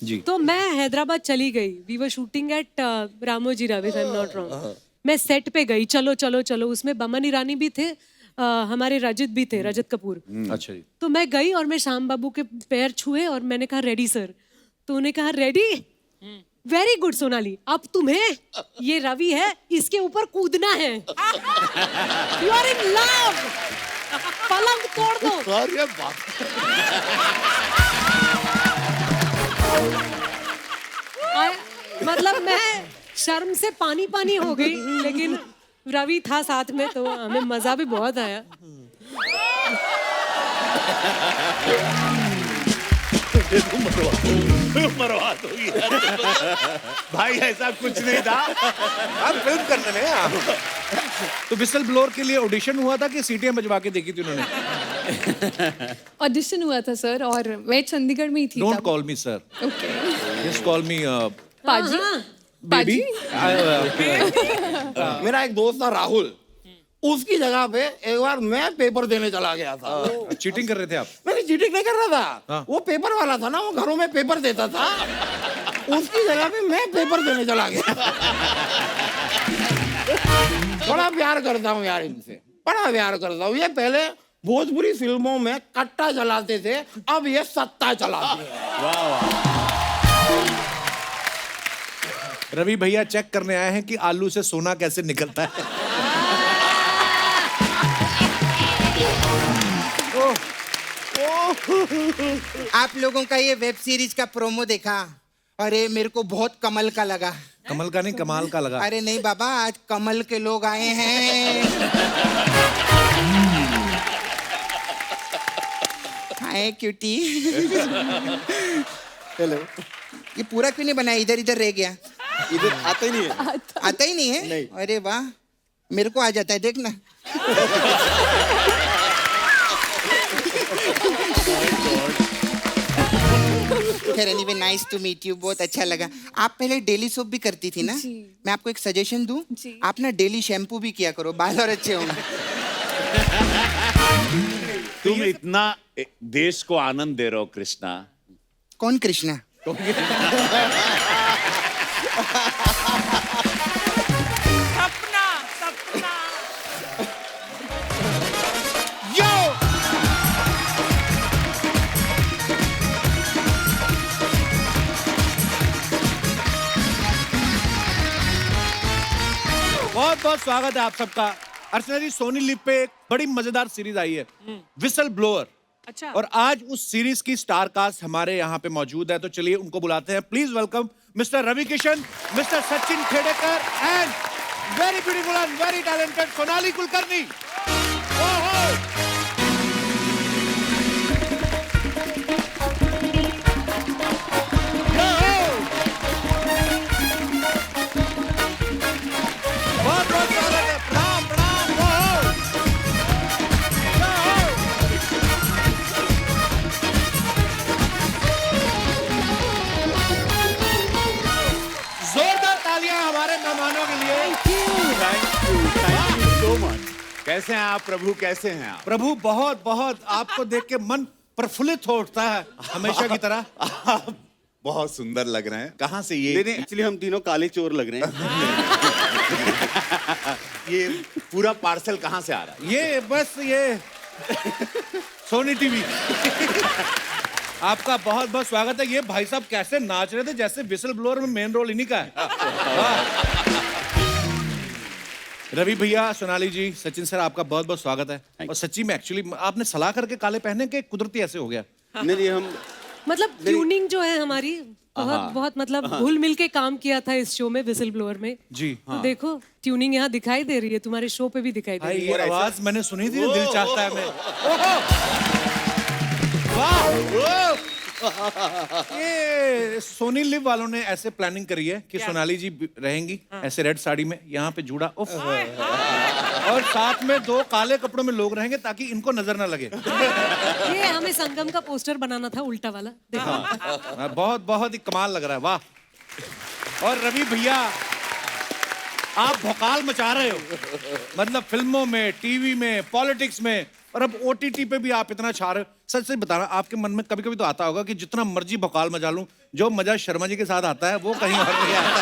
जी। तो मैं हैदराबाद चली गई। We were shooting at Ramoji Rao, if I am not wrong. मैं सेट पे गई, चलो चलो चलो, उसमें बमन ईरानी भी थे, हमारे रजत भी थे, रजत कपूर। अच्छा जी। तो मैं गई और मैं श्याम बाबू के पैर छुए और मैंने कहा रेडी सर। तो उन्हें कहा रेडी, वेरी गुड सोनाली, अब तुम्हें, ये रवि है, इसके ऊपर कूदना है। यू आर इन लव, पलंग तोड़ दो। अरे बाप मतलब मैं शर्म से पानी पानी हो गई, लेकिन रवि था साथ में तो हमें मजा भी बहुत आया। मरवा दो भाई, ऐसा कुछ नहीं था। हम फिल्म करने में आप। तो विसल ब्लोअर के लिए ऑडिशन हुआ था कि सीटियां बजवा के देखी थी उन्होंने? ऑडिशन हुआ था सर, और मैं चंडीगढ़ में ही थी। Don't call me sir, okay. Just call मी पाजी। बेबी। मेरा एक दोस्त था राहुल, उसकी जगह पे एक बार मैं पेपर देने चला गया था। चीटिंग कर रहे थे आप? मैंने चीटिंग नहीं कर रहा था। हाँ। वो पेपर वाला था ना, वो घरों में पेपर देता था। उसकी जगह पे मैं पेपर देने चला गया। बड़ा प्यार करता हूँ यार इनसे, बड़ा प्यार करता हूँ। ये पहले भोजपुरी फिल्मों में कट्टा चलाते थे, अब ये सत्ता चलाते हैं। रवि भैया चेक करने आए हैं कि आलू से सोना कैसे निकलता है। आप लोगों का ये वेब सीरीज का प्रोमो देखा? अरे मेरे को बहुत कमल का लगा। कमल का नहीं, कमाल का लगा। अरे नहीं बाबा, आज कमल के लोग आए हैं। हाय क्यूटी। हेलो। ये पूरा क्यों नहीं बनाया? इधर इधर रह गया। इधर आता ही नहीं है। आता ही नहीं है? नहीं। अरे वाह, मेरे को आ जाता है, देखना। खैर anyway, nice to meet you, बहुत अच्छा लगा। आप पहले डेली सोप भी करती थी ना? जी। मैं आपको एक सजेशन दूं, जी। आप ना डेली शैम्पू भी किया करो, बाल और अच्छे होंगे। तुम इतना देश को आनंद दे रहे हो कृष्णा। कौन कृष्णा? बहुत बहुत स्वागत है आप सबका। अर्चना जी, सोनी लिव पे एक बड़ी मजेदार सीरीज आई है, विसल ब्लोअर। अच्छा। और आज उस सीरीज की स्टार कास्ट हमारे यहाँ पे मौजूद है, तो चलिए उनको बुलाते हैं। Please welcome mister Ravi Kishan, mister Sachin Khedekar and very beautiful and very talented Sonali Kulkarni. बहुत बहुत स्वागत है। प्रणाम प्रणाम। जोरदार तालियां हमारे मेहमानों के लिए। Thank you so much. कैसे हैं आप प्रभु, कैसे हैं आप? प्रभु बहुत बहुत, आपको देख के मन प्रफुल्लित हो उठता है हमेशा की तरह। आप बहुत सुंदर लग रहे हैं। कहाँ से ये? नहीं, एक्चुअली हम तीनों काले चोर लग रहे हैं। ये पूरा पार्सल कहाँ से आ रहा है? ये बस ये सोनी टीवी। आपका बहुत बहुत स्वागत है। ये भाई साहब कैसे नाच रहे थे, जैसे विसल ब्लोअर में मेन रोल इन्हीं का है। वाह। रवि भैया, सोनाली जी, सचिन सर, आपका बहुत बहुत स्वागत है। और सच्ची में एक्चुअली आपने सलाह करके काले पहने के कुदरती ऐसे हो गया। नहीं, हम मतलब ट्यूनिंग जो है हमारी बहुत बहुत मतलब घुल मिल के काम किया था इस शो में, विसल ब्लोअर में जी। तो देखो ट्यूनिंग यहाँ दिखाई दे रही है, तुम्हारे शो पे भी दिखाई दे भाई रही है। ये आवाज मैंने सुनी थी, दिल चाहता है मैं। वाह। ये सोनी लिव वालों ने ऐसे प्लानिंग करी है कि सोनाली जी रहेंगी ऐसे रेड साड़ी में, यहाँ पे जूड़ा उफ, और साथ में दो काले कपड़ों में लोग रहेंगे ताकि इनको नजर ना लगे। ये हमें संगम का पोस्टर बनाना था, उल्टा वाला। देखो बहुत बहुत ही कमाल लग रहा है। वाह। और रवि भैया, आप भौकाल मचा रहे हो, मतलब फिल्मों में, टीवी में, पॉलिटिक्स में, और अब OTT पे भी आप इतना छा रहे हो। सच सच बताना, आपके मन में कभी कभी तो आता होगा कि जितना मर्जी बकाल मजा लूं, जो मजा शर्मा जी के साथ आता है वो कहीं और नहीं आता।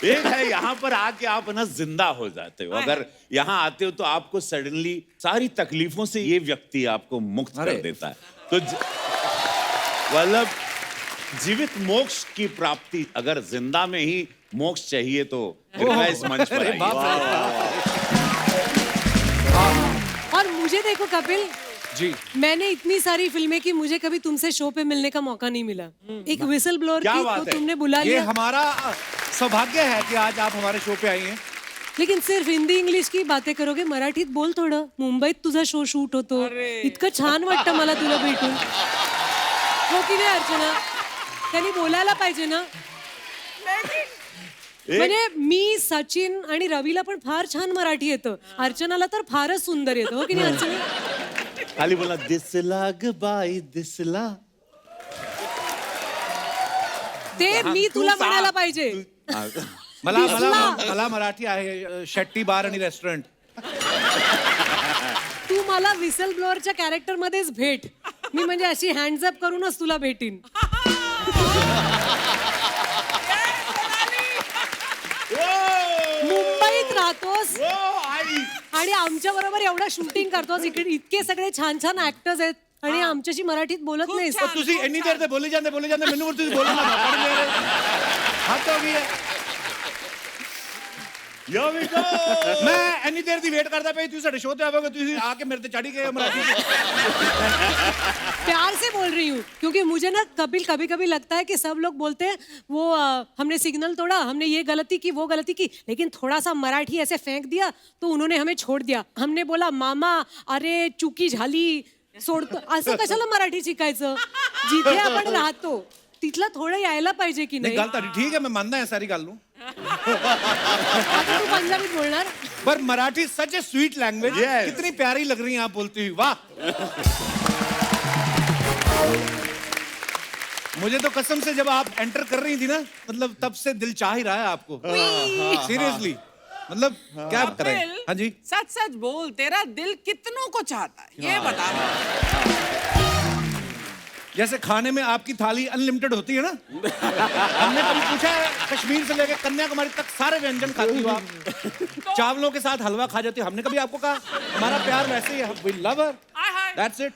एक है यहाँ पर आके आप ना जिंदा हो जाते हो। अगर यहाँ आते हो तो आपको सडनली सारी तकलीफों से ये व्यक्ति आपको मुक्त कर देता है। तो मतलब जीवित मोक्ष की प्राप्ति, अगर जिंदा में ही मोक्ष चाहिए तो कृपया इस मंच पर आइए। और मुझे देखो कपिल जी, मैंने इतनी सारी फिल्में की, मुझे कभी तुमसे शो पे मिलने का मौका नहीं मिला। एक विसल ब्लोअर क्या की बात तो है? तुमने बुला ये लिया, हमारा सौभाग्य है कि आज आप हमारे शो पे आई हैं। लेकिन सिर्फ हिंदी इंग्लिश की बातें करोगे, मराठीत बोल थोडं। मुंबईत तुझा शो शूट होतो, इतकं छान वाटतं मला तुला भेटून। हो की नाही अर्चना? त्यांनी बोलायला पाहिजे ना. म्हणजे मी सचिन आणि रवीला पण फार छान मराठी येतं, अर्चनाला तर फारच सुंदर येतं. हो की नाही अर्चना? खाली बोला दिसला ग बाई दिसला। ते मी तुला म्हणायला पाहिजे. मला मला मला मराठी आहे, शेट्टी बार आणि रेस्टॉरंट. तू मला विसल ब्लोअरच्या कॅरेक्टर मध्येच भेट. मी म्हणजे अशी हँड्स अप करूनच तुला भेटीन. मुंबईत राहतोस आणि आमच्या बरोबर एवढं शूटिंग करतोस, इकडे इतके सगळे छान छान ऍक्टर्स आहेत आणि आमच्याशी मराठीत बोलत नाहीस. तो तुझी ਇੰਨੀ ਦੇਰ ਤੇ ਬੋਲੀ ਜਾਂਦੇ ਮੈਨੂੰ ਤੁਸੀਂ ਬੋਲਣਾ ਨਾ ਪੜ ਮੇਰੇ ਹੱਥ ਹੋ ਗਈ ਹੈ। Here we go। ਮੈਂ ਇੰਨੀ ਦੇਰ ਦੀ ਵੇਟ ਕਰਦਾ ਪਿਆ, ਤੁਸੀਂ ਸਾਡੇ ਸ਼ੋਅ ਤੇ ਆਵੋਗੇ, ਤੁਸੀਂ ਆ ਕੇ ਮੇਰੇ ਤੇ ਚੜੀ गए मराठी में। प्यार से बोल रही हूँ क्योंकि मुझे ना कपिल कभी कभी लगता है कि सब लोग बोलते हैं वो हमने सिग्नल तोड़ा, हमने ये गलती की वो गलती की, लेकिन थोड़ा सा मराठी ऐसे फेंक दिया तो उन्होंने हमें छोड़ दिया. हमने बोला मामा अरे चुकी झाली सोडतो, असं कशाला मराठी शिकायचं. जिथे आपण राहतो तिथलं थोडं यायला पाहिजे की नाही. ਗੱਲ ਤੁਹਾਡੀ ਠੀਕ ਹੈ, ਮੈਂ ਮੰਨਦਾ ਹਾਂ ਸਾਰੀ ਗੱਲ ਨੂੰ, आता तू पंजाबीत बोलणार. पर मराठी सच ए स्वीट लैंग्वेज। Yes. कितनी प्यारी लग रही हैं आप बोलती हुई, वाह। मुझे तो कसम से जब आप एंटर कर रही थी ना, मतलब तब से दिल चाह ही रहा है आपको, सीरियसली। मतलब क्या करें। कपिल, हाँ जी, सच सच बोल, तेरा दिल कितनों को चाहता है ये बता। जैसे खाने में आपकी थाली अनलिमिटेड होती है ना, हमने कभी पूछा है कश्मीर से लेकर कन्याकुमारी तक सारे व्यंजन खाती हो आप, चावलों के साथ हलवा खा जाती हो, हमने कभी आपको कहा हमारा प्यार वैसे ही है, we love her, that's it.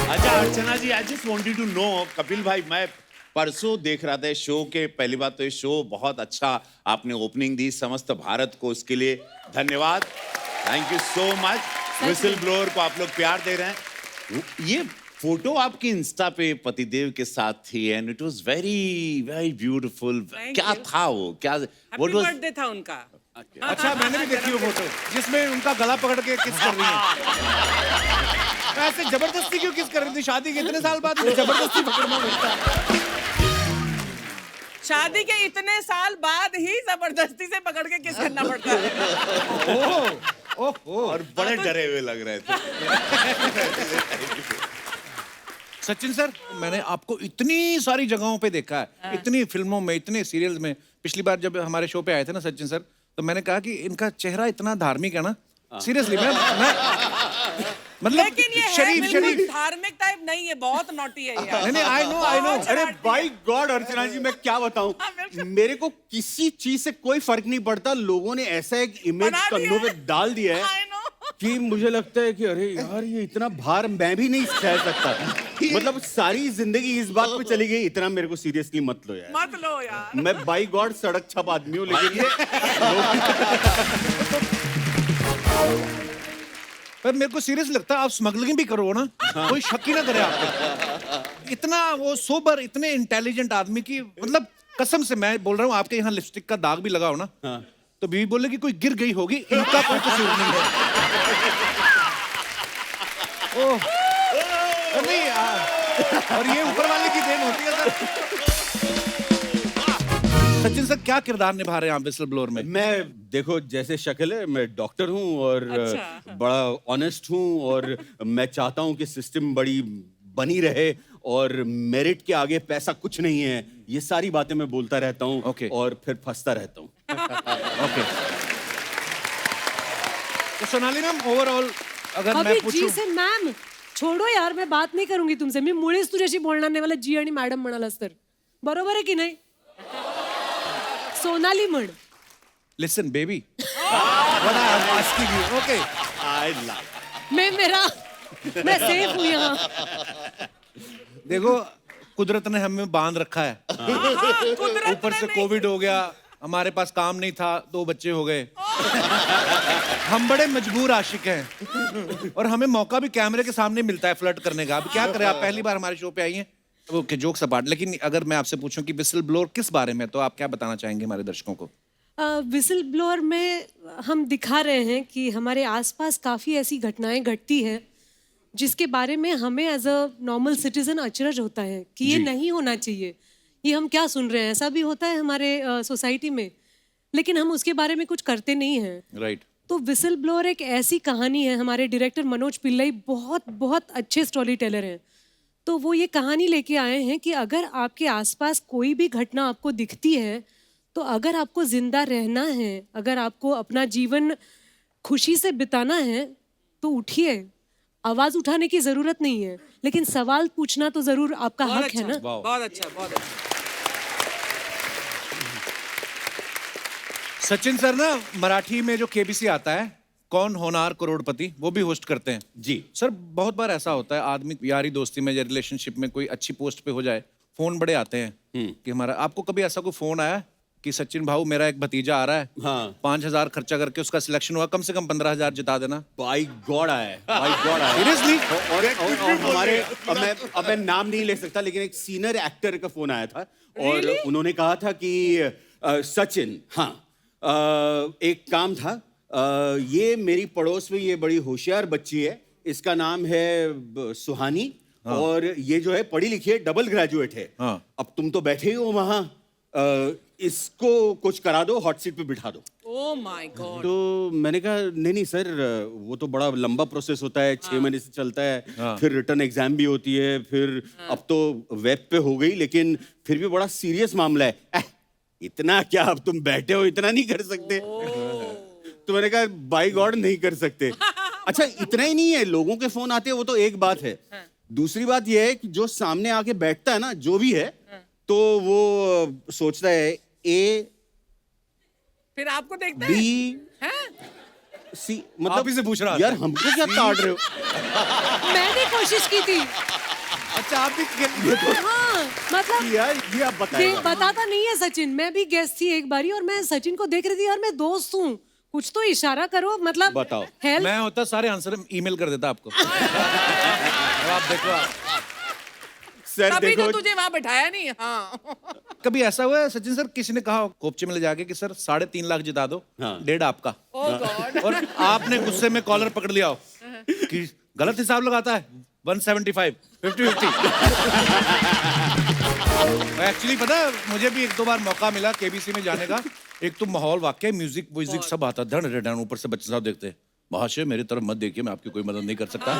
अच्छा Archana ji, I just wanted to know, Kapil भाई मैं परसों देख रहा था शो के, पहली बात तो ये शो बहुत अच्छा आपने ओपनिंग दी समस्त भारत को, उसके लिए धन्यवाद, thank you so much. Whistle blower को आप लोग प्यार दे रहे हैं। ये फोटो आपकी इंस्टा पे पतिदेव के साथ थी and it was very very beautiful. क्या you. था वो, क्या हैप्पी व्हाट वाज? बर्थडे था उनका। अच्छा, मैंने भी देखी वो फोटो जिसमें उनका गला पकड़ के किस कर रही है। तो ऐसे जबरदस्ती क्यों किस कर रही थी? शादी के इतने साल बाद जबरदस्ती पकड़ना पड़ता है। शादी के इतने साल बाद ही जबरदस्ती से पकड़ के किस करना पड़ता है। ओहो, और बड़े डरे हुए लग रहे थे। सचिन सर, मैंने आपको इतनी सारी जगहों पे देखा है, इतनी फिल्मों में, इतने सीरियल्स में। पिछली बार जब हमारे शो पे आए थे ना सचिन सर, तो मैंने कहा कि इनका चेहरा इतना धार्मिक है ना, सीरियसली मैं मतलब लेकिन ये है शरीफ बिल्कुल धार्मिक टाइप नहीं है, बहुत नॉटी है ये। नहीं, आई नो। अरे बाई गॉड अर्चना जी, मैं क्या बताऊं, मेरे को किसी चीज से कोई फर्क नहीं पड़ता, लोगों ने ऐसा एक इमेज बना दिया कंधों पे है। डाल दिया है I know। कि मुझे लगता है कि अरे यार ये इतना भार मैं भी नहीं सह सकता। मतलब सारी जिंदगी इस बात पे चली गई, इतना मेरे को सीरियसली मत लो यार। मत लो यार। मैं बाई गॉड सड़क छप आदमी हूँ, लेकिन ये पर मेरे को सीरियस लगता है, आप स्मगलिंग भी करो ना, कोई शक ही ना करे आपको। इतना वो सोबर, इतने इंटेलिजेंट आदमी की, मतलब कसम से मैं बोल रहा हूँ, आपके यहाँ लिपस्टिक का दाग भी लगा हो ना, तो बीवी बोले कि कोई गिर गई होगी, इनका कोई कसूर नहीं है। ओह, नहीं और ये ऊपर वाले की देन होती है सर। सचिन सर, क्या किरदार निभा रहे हैं आप विसल ब्लोअर में? मैं देखो जैसे शक्ल है, मैं डॉक्टर हूँ और अच्छा। बड़ा ऑनेस्ट हूँ और मैं चाहता हूँ कि सिस्टम बड़ी बनी रहे और मेरिट के आगे पैसा कुछ नहीं है, ये सारी बातें मैं बोलता रहता हूँ Okay. और फिर फंसता रहता हूँ। ओके, तो सोनाली मैम ओवरऑल अगर मैं अभी जी पूछूं से मॅम छोडो यार, मैं बात नाही करूंगी तुमसे. मी मुळेच तुझ्याशी बोलणार नाही. मला जी आणि मॅडम म्हणालास तर बरोबर आहे की नाही? सोनाली म्हण. Listen baby, what I am asking you. Okay, मैं सेफ हूँ यहाँ. देखो कुदरत ने हमें बांध रखा है. ऊपर से कोविड हो गया, हमारे पास काम नहीं था, 2 बच्चे हो गए. हम बड़े मजबूर आशिक हैं और हमें मौका भी कैमरे के सामने मिलता है फ्लर्ट करने का. अब क्या करें, आप पहली बार हमारे शो पे आई हैं. ओके, जोक्स अपार्ट, लेकिन अगर मैं आपसे पूछूं कि विसल ब्लोअर किस बारे में, तो आप क्या बताना चाहेंगे हमारे दर्शकों को? विसल ब्लोअर में हम दिखा रहे हैं कि हमारे आसपास काफ़ी ऐसी घटनाएं घटती है जिसके बारे में हमें एज अ नॉर्मल सिटीजन अचरज होता है कि ये नहीं होना चाहिए, ये हम क्या सुन रहे हैं. ऐसा भी होता है हमारे सोसाइटी में, लेकिन हम उसके बारे में कुछ करते नहीं हैं. राइट. तो विसल ब्लोअर एक ऐसी कहानी है. हमारे डायरेक्टर मनोज पिल्लई बहुत बहुत अच्छे स्टोरी टेलर हैं. तो वो ये कहानी लेके आए हैं कि अगर आपके आसपास कोई भी घटना आपको दिखती है, तो अगर आपको जिंदा रहना है, अगर आपको अपना जीवन खुशी से बिताना है, तो उठिए. आवाज उठाने की जरूरत नहीं है, लेकिन सवाल पूछना तो जरूर आपका हक है ना. बहुत अच्छा, बहुत अच्छा. सचिन सर ना मराठी में जो केबीसी आता है, कौन होनार करोड़पति, वो भी होस्ट करते हैं. जी सर बहुत बार ऐसा होता है, आदमी यारी दोस्ती में या रिलेशनशिप में कोई अच्छी पोस्ट पे हो जाए, फोन बड़े आते हैं कि हमारा. आपको कभी ऐसा कोई फोन आया कि सचिन भाऊ मेरा एक भतीजा आ रहा है, हाँ. 5,000 खर्चा करके उसका सिलेक्शन हुआ, कम से कम 15,000 जिता देना. बाय गॉड आया है, बाय गॉड आया है. सीरियसली? और हमारे, अब मैं नाम नहीं ले सकता, लेकिन एक सीनियर एक्टर का फोन आया था और उन्होंने कहा था कि सचिन, हाँ, एक काम था, ये मेरी पड़ोस में ये बड़ी होशियार बच्ची है, इसका नाम है सुहानी. हाँ. और ये जो है पढ़ी लिखी है, डबल ग्रेजुएट है. हाँ. अब तुम तो बैठे ही हो वहां, इसको कुछ करा दो, हॉट सीट पे बिठा दो. Oh my God. तो मैंने कहा नहीं सर, वो तो बड़ा लंबा प्रोसेस होता है, 6 महीने से चलता है. फिर रिटर्न एग्जाम भी होती है, फिर अब तो वेब पे हो गई, लेकिन फिर भी बड़ा सीरियस मामला है. इतना क्या, अब तुम बैठे हो, इतना नहीं कर सकते? तो मैंने कहा बाय गॉड नहीं कर सकते. अच्छा, इतना ही नहीं है, लोगों के फोन आते हैं, वो तो एक बात है. दूसरी बात यह है कि जो सामने आके बैठता है ना, जो भी है, तो वो सोचता है ए फिर आपको देखता है बी सी, मतलब आप ही से पूछ रहा यार, हमको क्या ताड़ रहे हो? मैंने कोशिश की थी. अच्छा, आप भी हाँ, मतलब यार ये आप बताइए. बताता नहीं है सचिन. मैं भी गेस्ट थी एक बारी और मैं सचिन को देख रही थी, यार मैं दोस्त हूँ, कुछ तो इशारा करो. मतलब बताओ. हेल्प. मैं होता सारे आंसर ईमेल कर देता आपको. अब आप देखो, आप सर तभी तो देखो, तुझे वहां बैठाया नहीं. हाँ. कभी ऐसा हुआ है सचिन सर, किसी ने कहा हो कोपचे में ले जाके कि सर 3.5 लाख जिता दो, हाँ. 1.5 आपका, ओह गॉड. और आपने गुस्से में कॉलर पकड़ लिया हो कि गलत हिसाब लगाता है, 175, 50-50. एक्चुअली पता है, मुझे भी 1-2 बार मौका मिला केबीसी में जाने का. एक तो माहौल वाकई, म्यूजिक व्यूजिक सब आता, धड़ ऊपर से बच्चे साहब देखते हैं, महाशय मेरी तरफ मत देखिए, मैं आपकी कोई मदद नहीं कर सकता.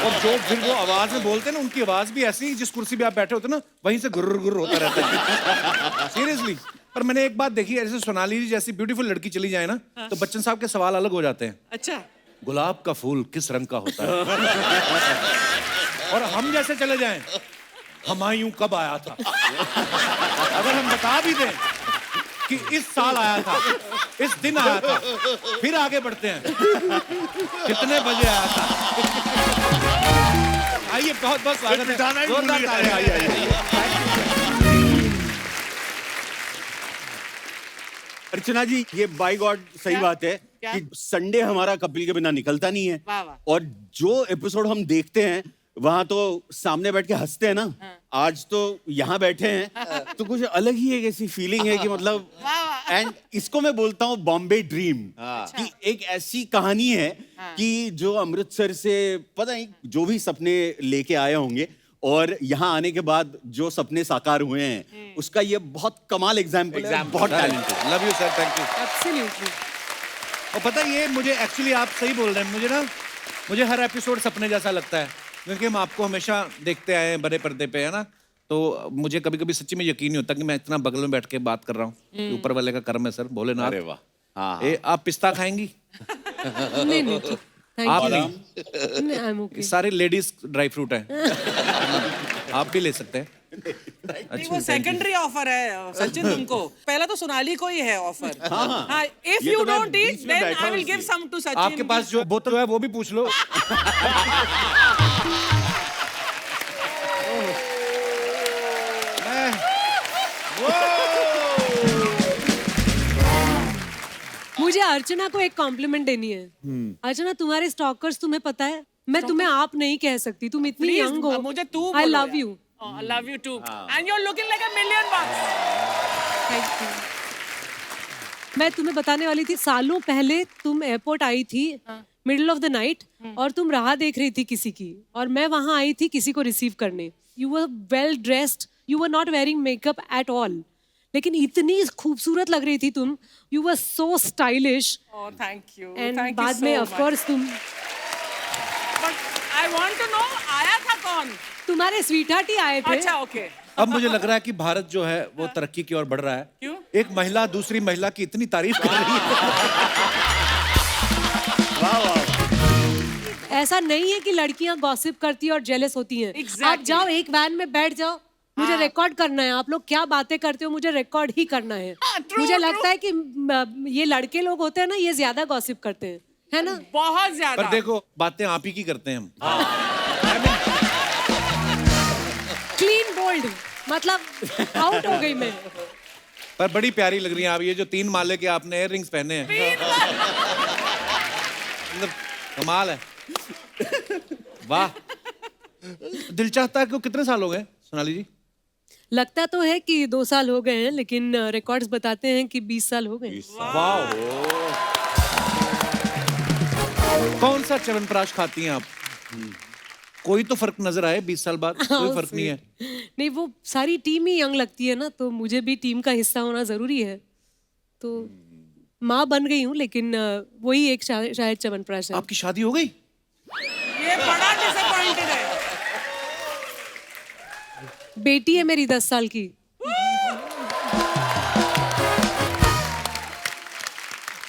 और जो फिर वो आवाज में बोलते हैं ना, उनकी आवाज भी ऐसी, जिस कुर्सी पे आप बैठे होते ना, वहीं से गुर्र गुर्र होता रहता है. सीरियसली. पर मैंने एक बात देखी, ऐसे सोनाली जी जैसी ब्यूटीफुल लड़की चली जाए ना, तो बच्चन साहब के सवाल अलग हो जाते हैं. अच्छा. गुलाब का फूल किस रंग का होता है? और हम जैसे चले जाएं, हुमायूं कब आया था? अगर हम बता भी दें कि इस साल आया था, इस दिन आया था, फिर आगे बढ़ते हैं, कितने बजे आया था? आइए, बहुत बहुत स्वागत है. जोरदार तालियां. आइए. अर्चना जी, ये बाय गॉड सही क्या? बात है क्या? कि संडे हमारा कपिल के बिना निकलता नहीं है. वाह, वाह. और जो एपिसोड हम देखते हैं, वहां तो सामने बैठ के हंसते हैं ना. आज तो यहाँ बैठे हैं, तो कुछ अलग ही एक ऐसी फीलिंग है कि मतलब, एंड इसको मैं बोलता हूँ बॉम्बे ड्रीम. कि एक ऐसी कहानी है कि जो अमृतसर से पता नहीं जो भी सपने लेके आए होंगे, और यहाँ आने के बाद जो सपने साकार हुए हैं, उसका ये बहुत कमाल एग्जाम्पल है. बहुत talented. Love you sir, thank you. Absolutely. और पता है, ये मुझे एक्चुअली, आप सही बोल रहे हैं, मुझे हर एपिसोड सपने जैसा लगता है. क्योंकि हम आपको हमेशा देखते आए हैं बड़े पर्दे पे, है ना, तो मुझे कभी कभी सच्ची में यकीन नहीं होता कि मैं इतना बगल में बैठ के बात कर रहा हूँ। ऊपर वाले का कर्म है सर, भोलेनाथ। अरे वाह। हाँ, ए, आप पिस्ता खाएंगी? नहीं नहीं ठीक, थैंक आप यू। नहीं, आई एम ओके। सारे लेडीज ड्राई फ्रूट हैं। आप भी ले सकते हैं। नहीं, वो सेकेंडरी ऑफर है सचिन तुमको, पहला तो सोनाली को ही है ऑफर। हाँ, इफ ये यू तो मैं डोंट ईट बीच में देन बैठा आई हूँ विल गिव इसलिए। सम टू सचिन। आपके पास जो बोतल है वो भी पूछ लो। मुझे अर्चना को एक कॉम्प्लीमेंट देनी है। अर्चना, तुम्हारे स्टॉकर्स तुम्हें पता है, मैं तुम्हें आप नहीं कह सकती, तुम इतनी Please, यंग हो। मुझे तू आई बोलो लव यार। You. I love you too and you are looking like a million bucks. Thank you. मैं तुम्हें बताने वाली थी, सालों पहले तुम एयरपोर्ट आई थी मिडिल ऑफ द नाइट, और तुम राह देख रही थी किसी की, और मैं वहां आई थी किसी को रिसीव करने। You were well dressed, you were not wearing makeup at all, लेकिन इतनी खूबसूरत लग रही थी तुम। You were so stylish. Oh thank you, and thank you बाद में ऑफ कोर्स तुम, but I want to know आया था कौन? तुम्हारे स्वीटहार्ट ही आए थे। अच्छा ओके। अब मुझे लग रहा है कि भारत जो है वो तरक्की की ओर बढ़ रहा है। क्यों? एक महिला दूसरी महिला की इतनी तारीफ कर रही है। ऐसा नहीं है कि लड़कियां गॉसिप करती हैं और जेलस होती हैं। Exactly. आप जाओ एक वैन में बैठ जाओ, मुझे रिकॉर्ड करना है। आप लोग क्या बातें करते हो मुझे रिकॉर्ड ही करना है। true, मुझे true. लगता है कि ये लड़के लोग होते हैं ना, ये ज्यादा गॉसिप करते हैं, है ना? बहुत ज्यादा। पर देखो, बातें आप ही की करते हैं हम। क्लीन बोल्ड, मतलब आउट हो गई मैं। पर बड़ी प्यारी लग रही हैं आप। ये जो 3 माले के आपने इयर रिंग्स पहने हैं, मतलब कमाल है। वाह। दिल चाहता है कि कितने साल हो गए सोनाली जी? लगता तो है कि 2 साल हो गए हैं, लेकिन रिकॉर्ड्स बताते हैं कि 20 साल हो गए। वाह। कौन सा च्यवनप्राश खाती हैं आप? कोई तो फर्क नजर आए 20 साल बाद? कोई फर्क नहीं है। नहीं, वो सारी टीम ही यंग लगती है ना, तो मुझे भी टीम का हिस्सा होना जरूरी है। तो माँ बन गई हूँ, लेकिन वही एक शायद च्यवनप्राश है। आपकी शादी हो गई? ये बड़ा डिसअपॉइंटेड है। बेटी है मेरी 10 साल की।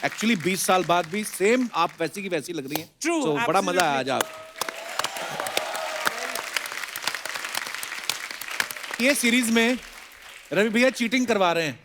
एक्चुअली 20 साल बाद भी सेम आप वैसी की वैसी लग रही हैं। True, So, बड़ा मजा आया आज absolutely. आप। ये सीरीज में रवि भैया चीटिंग करवा रहे हैं।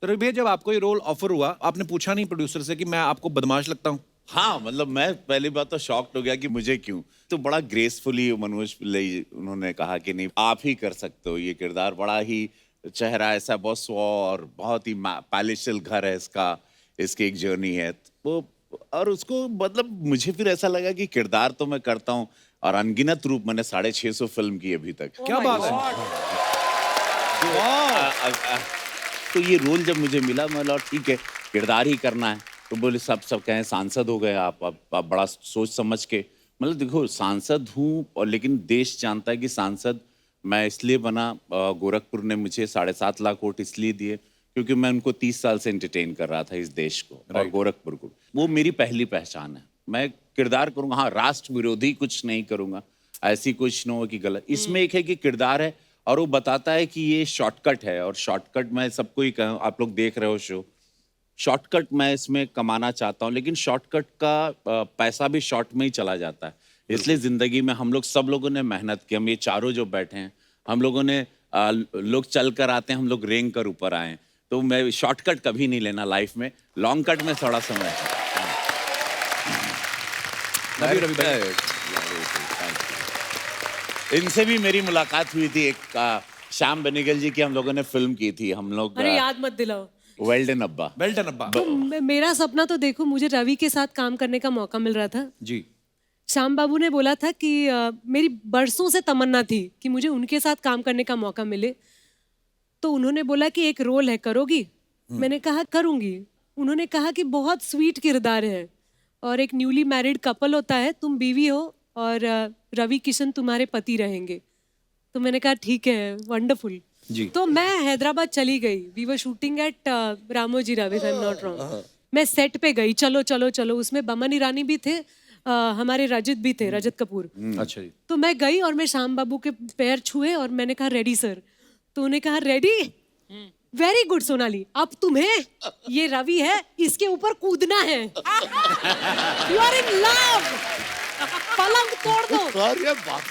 तो रवि भैया, जब आपको ये रोल ऑफर हुआ, आपने पूछा नहीं प्रोड्यूसर से कि मैं आपको बदमाश लगता हूँ? हाँ, मतलब मैं पहली बात तो शॉक्ड हो गया कि मुझे क्यों। तो बड़ा ग्रेसफुली मनोज पिल्लई उन्होंने कहा कि नहीं, आप ही कर सकते हो ये किरदार। बड़ा ही चेहरा ऐसा बहुत स्व और बहुत ही पैलेशियल घर है इसका, इसकी एक जर्नी है वो। और उसको मतलब मुझे फिर ऐसा लगा कि किरदार तो मैं करता हूँ, और अनगिनत रूप मैंने 650 फिल्म की अभी तक। क्या बात है। तो ये रोल जब मुझे मिला, मैं बोला ठीक है किरदार ही करना है। तो बोले सब कहें सांसद हो गए आप बड़ा सोच समझ के। मतलब देखो, सांसद हूँ और लेकिन देश जानता है कि सांसद मैं इसलिए बना। गोरखपुर ने मुझे 7.5 लाख वोट इसलिए दिए क्योंकि मैं उनको 30 साल से एंटरटेन कर रहा था इस देश को और गोरखपुर को। वो मेरी पहली पहचान है। मैं किरदार करूँगा, हाँ, राष्ट्र विरोधी कुछ नहीं करूँगा, ऐसी कुछ न हो कि गलत। इसमें एक है कि किरदार है और वो बताता है कि ये शॉर्टकट है, और शॉर्टकट मैं सबको ही कहूँ, आप लोग देख रहे हो शो, शॉर्टकट मैं इसमें कमाना चाहता हूँ, लेकिन शॉर्टकट का पैसा भी शॉर्ट में ही चला जाता है। इसलिए जिंदगी में हम लोग सब लोगों ने मेहनत की। हम ये चारों जो बैठे हैं, हम लोगों ने लोग चल कर आते हैं, हम लोग रेंग कर ऊपर आए हैं। तो मैं शॉर्टकट कभी नहीं लेना लाइफ में, लॉन्ग कट में थोड़ा समय है। इनसे भी मेरी मुलाकात हुई थी, एक श्याम बेनेगल जी की हम लोगों ने फिल्म की थी। हम लोग अरे याद मत दिलाओ। वेल्डन अब्बा। वेल्डन अब्बा। तो मेरा सपना तो देखो, मुझे रवि के साथ काम करने का मौका मिल रहा था। जी। श्याम बाबू ने बोला था कि मेरी बरसों से तमन्ना थी कि मुझे उनके साथ काम करने का मौका मिले। तो उन्होंने बोला कि एक रोल है, करोगी? मैंने कहा करूंगी। उन्होंने कहा कि बहुत स्वीट किरदार है और एक न्यूली मैरिड कपल होता है, तुम बीवी हो और रवि किशन तुम्हारे पति रहेंगे। तो मैंने कहा ठीक है, वंडरफुल। तो मैं हैदराबाद चली गई। We were shooting at Ramoji Rao, if I am not wrong. मैं सेट पे गई, चलो चलो चलो। उसमें बमन ईरानी भी थे, हमारे रजत भी थे, रजत कपूर। अच्छा जी। तो मैं गई और मैं श्याम बाबू के पैर छुए और मैंने कहा रेडी सर। तो उन्हें कहा रेडी, वेरी गुड सोनाली, अब तुम्हें ये रवि है, इसके ऊपर कूदना है। यू आर इन लव, पलंग तोड़ दो। अरे बाप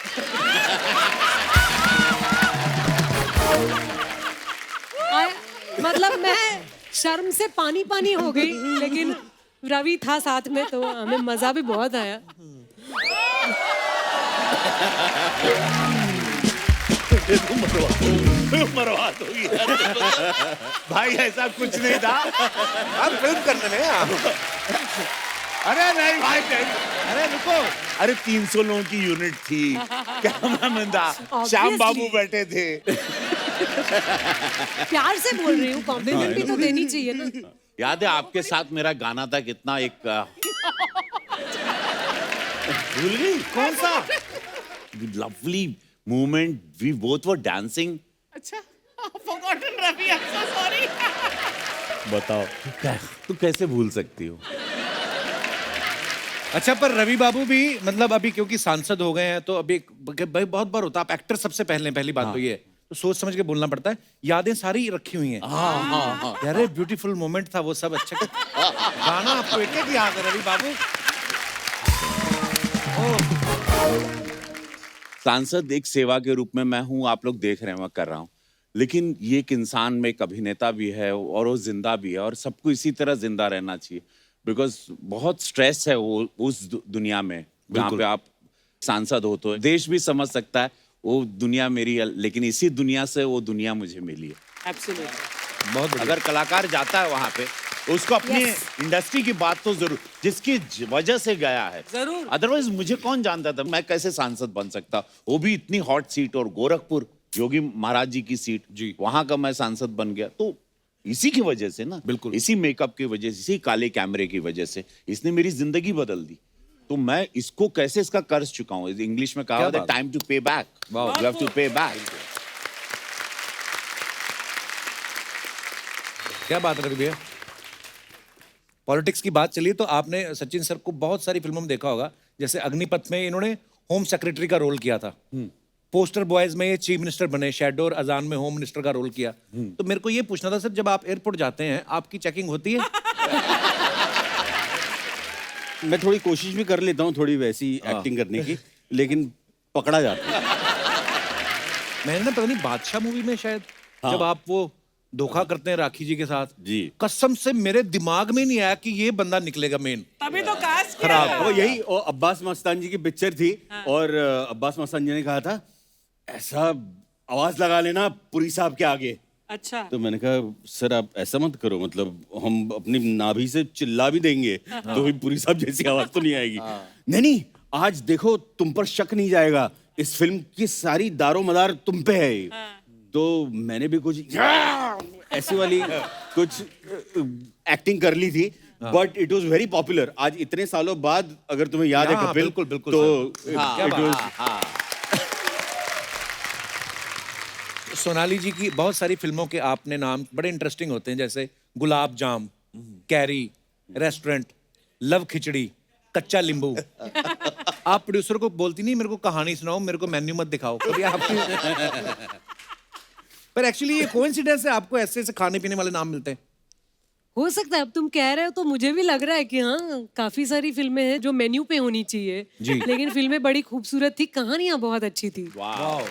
मतलब मैं शर्म से पानी पानी हो गई, लेकिन रवि था साथ में तो हमें मजा भी बहुत आया। मरवा दोगी भाई, ऐसा कुछ नहीं था। आप फिल्म करने में आप। अरे नहीं भाई नहीं। अरे रुको, अरे 300 लोगों की यूनिट थी, कैमरामैन था, श्याम बाबू बैठे थे। प्यार से बोल रही हूँ, कॉम्प्लीमेंट भी तो देनी चाहिए ना। याद है आपके साथ मेरा गाना था कितना, एक भूल गई कौन सा, lovely moment, we both were dancing. अच्छा, forgotten Ravi, I'm so sorry. बताओ तू कैसे भूल सकती हो। अच्छा पर रवि बाबू भी मतलब अभी क्योंकि सांसद हो गए हैं तो अभी भाई बहुत बार होता है, आप एक्टर सबसे पहली बात तो ये है, तो सोच समझ के बोलना पड़ता है। यादें सारी रखी हुई हैं। यार ब्यूटीफुल मोमेंट था वो सब, अच्छा गाना आपको एक एक याद है रवि बाबू। सांसद एक सेवा के रूप में मैं हूं, आप लोग देख रहे हैं मैं कर रहा हूं, लेकिन ये एक इंसान में एक अभिनेता भी है और वो जिंदा भी है, और सबको इसी तरह जिंदा रहना चाहिए, बिकॉज बहुत स्ट्रेस है वो उस दुनिया में जहाँ पे आप सांसद हो। तो देश भी समझ सकता है वो दुनिया मेरी है, लेकिन इसी दुनिया से वो दुनिया मुझे मिली है। Absolutely. बहुत बढ़िया। अगर कलाकार जाता है वहां पे, उसको अपनी इंडस्ट्री की बात तो जरूर, जिसकी वजह से गया है, जरूर। अदरवाइज मुझे कौन जानता था, मैं कैसे सांसद बन सकता, वो भी इतनी हॉट सीट, और गोरखपुर योगी महाराज जी की सीट जी, वहां का मैं सांसद बन गया। तो इसी की वजह से ना, बिल्कुल इसी मेकअप की वजह से, इसी काले कैमरे की वजह से इसने मेरी जिंदगी बदल दी। तो मैं इसको कैसे इसका कर्ज चुकाऊं, इंग्लिश में कहा है टाइम टू पे बैक, यू हैव टू पे बैक। क्या बात है रवि भैया। पॉलिटिक्स की बात चली तो आपने सचिन सर को बहुत सारी फिल्मों में देखा होगा, जैसे अग्निपथ में इन्होंने होम सेक्रेटरी का रोल किया था, पोस्टर बॉयज में ये चीफ मिनिस्टर बने, शैडो और अजान में होम मिनिस्टर का रोल किया। तो मेरे को ये पूछना था सर, जब आप एयरपोर्ट जाते हैं आपकी चेकिंग होती है? मैं थोड़ी कोशिश भी कर लेता हूँ थोड़ी वैसी एक्टिंग करने की, लेकिन पकड़ा जाता है। मैंने ना पता नहीं बादशाह मूवी में शायद जब आप वो धोखा करते हैं राखी जी के साथ जी, कसम से मेरे दिमाग में नहीं आया कि ये बंदा निकलेगा मेन। तभी तो कास्ट किया खराब। है। वो यही वो अब्बास मस्तान जी की पिक्चर थी, और अब्बास मस्तान जी ने कहा था ऐसा आवाज लगा लेना पुरी साहब के आगे। अच्छा, तो मैंने कहा सर आप ऐसा मत करो, मतलब हम अपनी नाभि से चिल्ला भी देंगे तो भी पुरी साहब जैसी आवाज तो नहीं आएगी। नहीं नहीं, आज देखो तुम पर शक नहीं जाएगा, इस फिल्म की सारी दारो मदार तुम पे है। तो मैंने भी कुछ ऐसी वाली कुछ एक्टिंग कर ली थी, but it was very popular. आज इतने सालों बाद अगर तुम्हें याद है हाँ, कपिल, बिल्कुल, बिल्कुल, तो क्या it बात। was- सोनाली जी की बहुत सारी फिल्मों के आपने नाम बड़े इंटरेस्टिंग होते हैं, जैसे गुलाब जाम, कैरी, रेस्टोरेंट, लव खिचड़ी, कच्चा नींबू। आप प्रोड्यूसर को बोलती नहीं मेरे को कहानी सुनाओ, मेरे को मेन्यू मत दिखाओ कभी आपकी। पर एक्चुअली ये कोइंसिडेंस है, आपको ऐसे ऐसे खाने पीने वाले नाम मिलते हैं। हो सकता है, अब तुम कह रहे हो तो मुझे भी लग रहा है कि हाँ काफी सारी फिल्में हैं जो मेन्यू पे होनी चाहिए जी। लेकिन फिल्में बड़ी खूबसूरत थी, कहानियां बहुत अच्छी थी। वाह।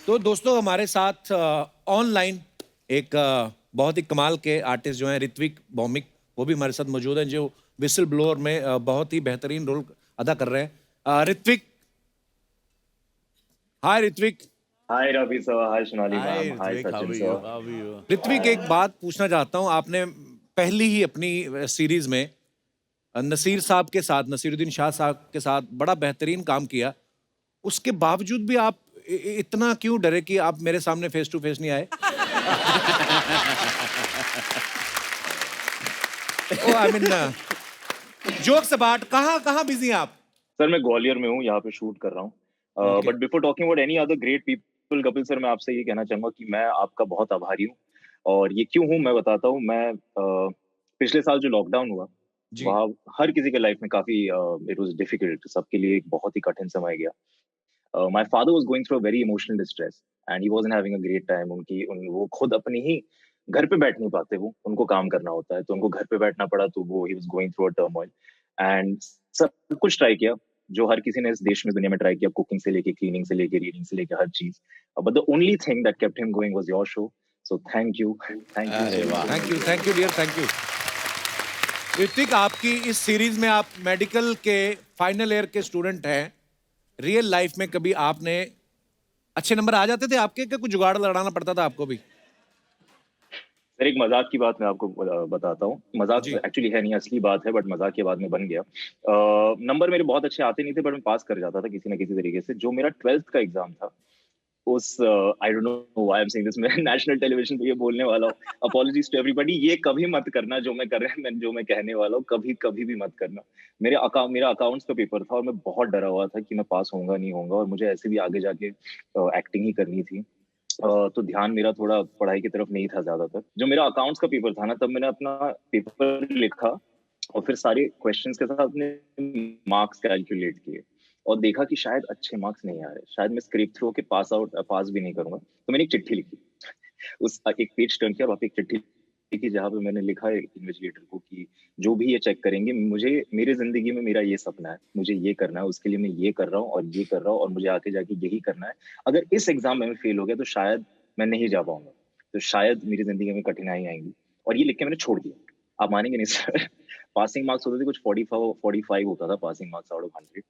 तो दोस्तों हमारे साथ ऑनलाइन एक बहुत ही कमाल के आर्टिस्ट जो हैं ऋत्विक भौमिक, वो भी हमारे साथ मौजूद हैं, जो विसल ब्लोअर में बहुत ही बेहतरीन रोल अदा कर रहे हैं। ऋत्विक, हाय ऋत्विक। हाय रवि सर, हाय सोनाली मैम, हाय सचिन सर। ऋत्विक, एक बात पूछना चाहता हूँ, आपने पहली ही अपनी सीरीज में नसीर साहब के साथ, नसीरुद्दीन शाह साहब के साथ बड़ा बेहतरीन काम किया, उसके बावजूद भी आप इतना क्यों डरे कि आप मेरे सामने फेस टू फेस नहीं आए? आई मीन जोक्स अबाउट, कहाँ बिजी हैं आप? सर मैं ग्वालियर में हूँ, यहाँ पे शूट कर रहा हूँ। But before talking about any other great people, Kapil sir, मैं आपसे ये कहना चाहूंगा कि मैं आपका बहुत आभारी हूँ। और ये क्यों हूँ मैं बताता हूँ। मैं पिछले साल जो लॉकडाउन हुआ जी। वहाँ हर किसी के लाइफ में काफी इट वाज डिफिकल्ट, सबके लिए एक बहुत ही कठिन समय गया. My father was going through a very emotional distress and he wasn't having a great time. वो खुद अपनी ही घर पे बैठ नहीं पाते, वो उनको काम करना होता है, तो उनको घर पे बैठना पड़ा, तो वो he was going through a turmoil and सब कुछ ट्राई किया जो हर किसी ने इस देश में दुनिया में ट्राई किया, कुकिंग से लेके क्लीनिंग से लेके रीडिंग से लेके हर चीज. But the only thing that kept him going was your show. So thank you. अरे वाह. Thank you dear, thank you. Hrithik, आपकी इस सीरीज में आप मेडिकल के फाइनल ईयर के स्टूडेंट हैं. रियल लाइफ में कभी आपने अच्छे नंबर आ जाते थे आपके, क्या कुछ जुगाड़ लड़ाना पड़ता था आपको भी? सर एक मजाक की बात मैं आपको बताता हूँ. मजाक जी. एक्चुअली है नहीं, असली बात है, बट मजाक के बाद में बन गया. नंबर मेरे बहुत अच्छे आते नहीं थे, बट मैं पास कर जाता था किसी ना किसी तरीके से. जो मेरा 12th का एग्जाम था, उस I don't know why I am saying this, मैं नेशनल टेलीविजन पे ये बोलने वाला हूँ. Apologies to everybody. ये कभी मत करना जो मैं कर रहा हूँ, जो मैं कहने वाला हूँ, कभी भी मत करना. मेरा अकाउंट्स का पेपर था और मैं बहुत डरा हुआ था कि मैं पास होऊंगा नहीं होऊंगा, और मुझे ऐसे भी आगे जाके एक्टिंग ही करनी थी. तो ध्यान मेरा थोड़ा पढ़ाई की तरफ नहीं था ज्यादातर. जो मेरा अकाउंट्स का पेपर था ना, तब मैंने अपना पेपर लिखा और फिर सारे क्वेश्चंस के साथ अपने मार्क्स कैलकुलेट किए और देखा कि शायद अच्छे मार्क्स नहीं आ रहे, शायद मैं स्क्रेप थ्रू के पास भी नहीं करूंगा. तो मैंने एक चिट्ठी लिखी, उस एक पेज टर्न किया और वहाँ पे एक चिट्ठी लिखी जहाँ पे मैंने लिखा है इन्वेस्टिगेटर को कि जो भी ये चेक करेंगे, मुझे मेरी जिंदगी में मेरा ये सपना है, मुझे ये करना है, उसके लिए मैं ये कर रहा हूँ और ये कर रहा हूँ और मुझे आगे जाके यही करना है. अगर इस एग्जाम में मैं फेल हो गया तो शायद मैं नहीं जा पाऊंगा, तो शायद मेरी जिंदगी में कठिनाई आएंगी. और ये लिख के मैंने छोड़ दिया. आप मानेंगे नहीं सर, पासिंग मार्क्स होते थे कुछ 45 होता था पासिंग मार्क्स आउट ऑफ 100.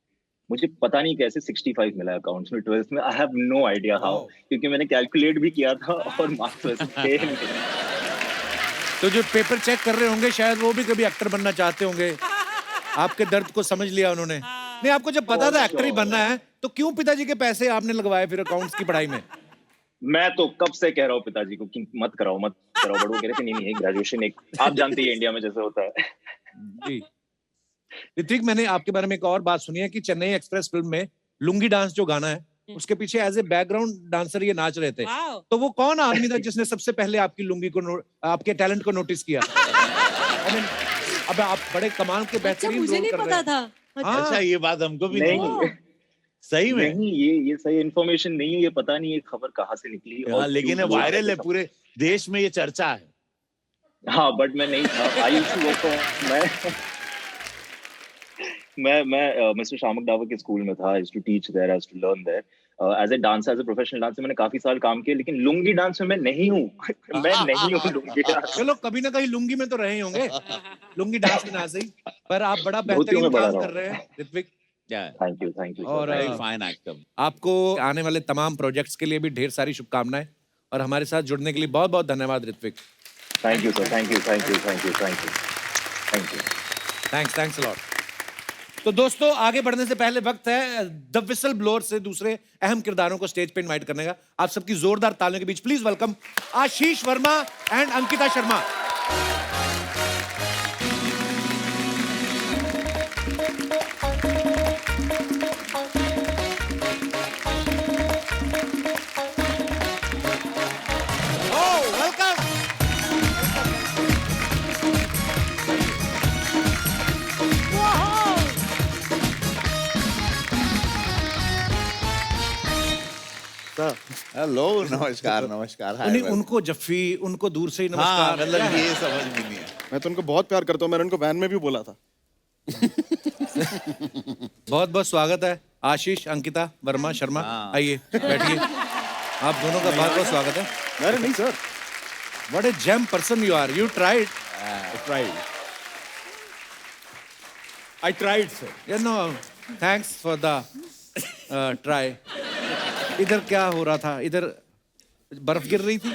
मुझे पता नहीं कैसे 65 मिला अकाउंट्स में 12th में. I have no idea how, क्योंकि मैंने कैलकुलेट भी किया था और मार्क्स वैसे थे नहीं. तो जो पेपर चेक कर रहे होंगे शायद वो भी कभी एक्टर बनना चाहते होंगे. आपके दर्द को समझ लिया उन्होंने. नहीं, आपको जब पता था एक्टर ही बनना है तो क्यों पिताजी के पैसे आपने लगवाए फिर अकाउंट्स की पढ़ाई में? मैं तो कब से कह रहा हूँ पिताजी को कि मत कराओ. बट वो कह रहे थे नहीं, ग्रेजुएशन एक, आप जानते ही इंडिया में जैसे होता है. जी. ऋतिक, मैंने आपके बारे में एक और बात सुनी है कि चेन्नई एक्सप्रेस फिल्म में लुंगी डांस जो गाना है उसके पीछे एज ए बैकग्राउंड डांसर ये नाच रहे थे. Wow. तो वो कौन आदमी था जिसने सबसे पहले आपकी लुंगी को आपके टैलेंट को नोटिस किया? I mean, अब आप बड़े कमाल के अच्छा, बेहतरीन मुझे रोल नहीं कर रहे पता हैं. था. हाँ. अच्छा, ये बात हमको भी नहीं. नहीं सही में. नहीं, ये सही इन्फॉर्मेशन नहीं है. ये पता नहीं ये खबर कहाँ से निकली. हाँ, लेकिन वायरल है, पूरे देश में ये चर्चा है. हाँ, बट मैं नहीं था. आई यूज्ड टू वर्क मैं मिस्टर शामक डावर के स्कूल में था. I used to teach there, I used to learn there. As a dancer, as a professional dancer मैंने काफी साल काम किया, लेकिन लुंगी डांस में मैं नहीं हूँ. मैं नहीं हूँ लुंगी डांस. चलो, कभी ना कहीं लुंगी में तो रहे ही होंगे, लुंगी डांस में ना सही. पर आप बड़ा धोतियों बेहतरीन में बड़ा काम रहा कर रहे हैं ऋत्विक. Thank you. और वेरी फाइन एक्टर. आपको आने वाले तमाम प्रोजेक्ट्स के लिए भी ढेर सारी शुभकामनाएं और हमारे साथ जुड़ने के लिए बहुत बहुत धन्यवाद Ritwik. Thank you sir. Thank you. Thanks a lot. तो दोस्तों, आगे बढ़ने से पहले वक्त है द विसल ब्लोअर से दूसरे अहम किरदारों को स्टेज पे इनवाइट करने का. आप सबकी जोरदार तालियों के बीच please welcome Ashish Verma and Ankita Sharma. Hello, नमस्कार. हाय. उनको जफ्फी, उनको दूर से ही हाँ, नमस्कार. मतलब ये समझ में नहीं है. मैं तो उनको बहुत प्यार करता हूँ. मैंने उनको वैन में भी बोला था. बहुत बहुत स्वागत है आशीष, अंकिता वर्मा शर्मा. आइए बैठिए. आप दोनों का बहुत बहुत स्वागत है. अरे नहीं sir. What a gem person you are. You tried. I tried, sir. You know, thanks for the try. इधर क्या हो रहा था? इधर बर्फ गिर रही थी.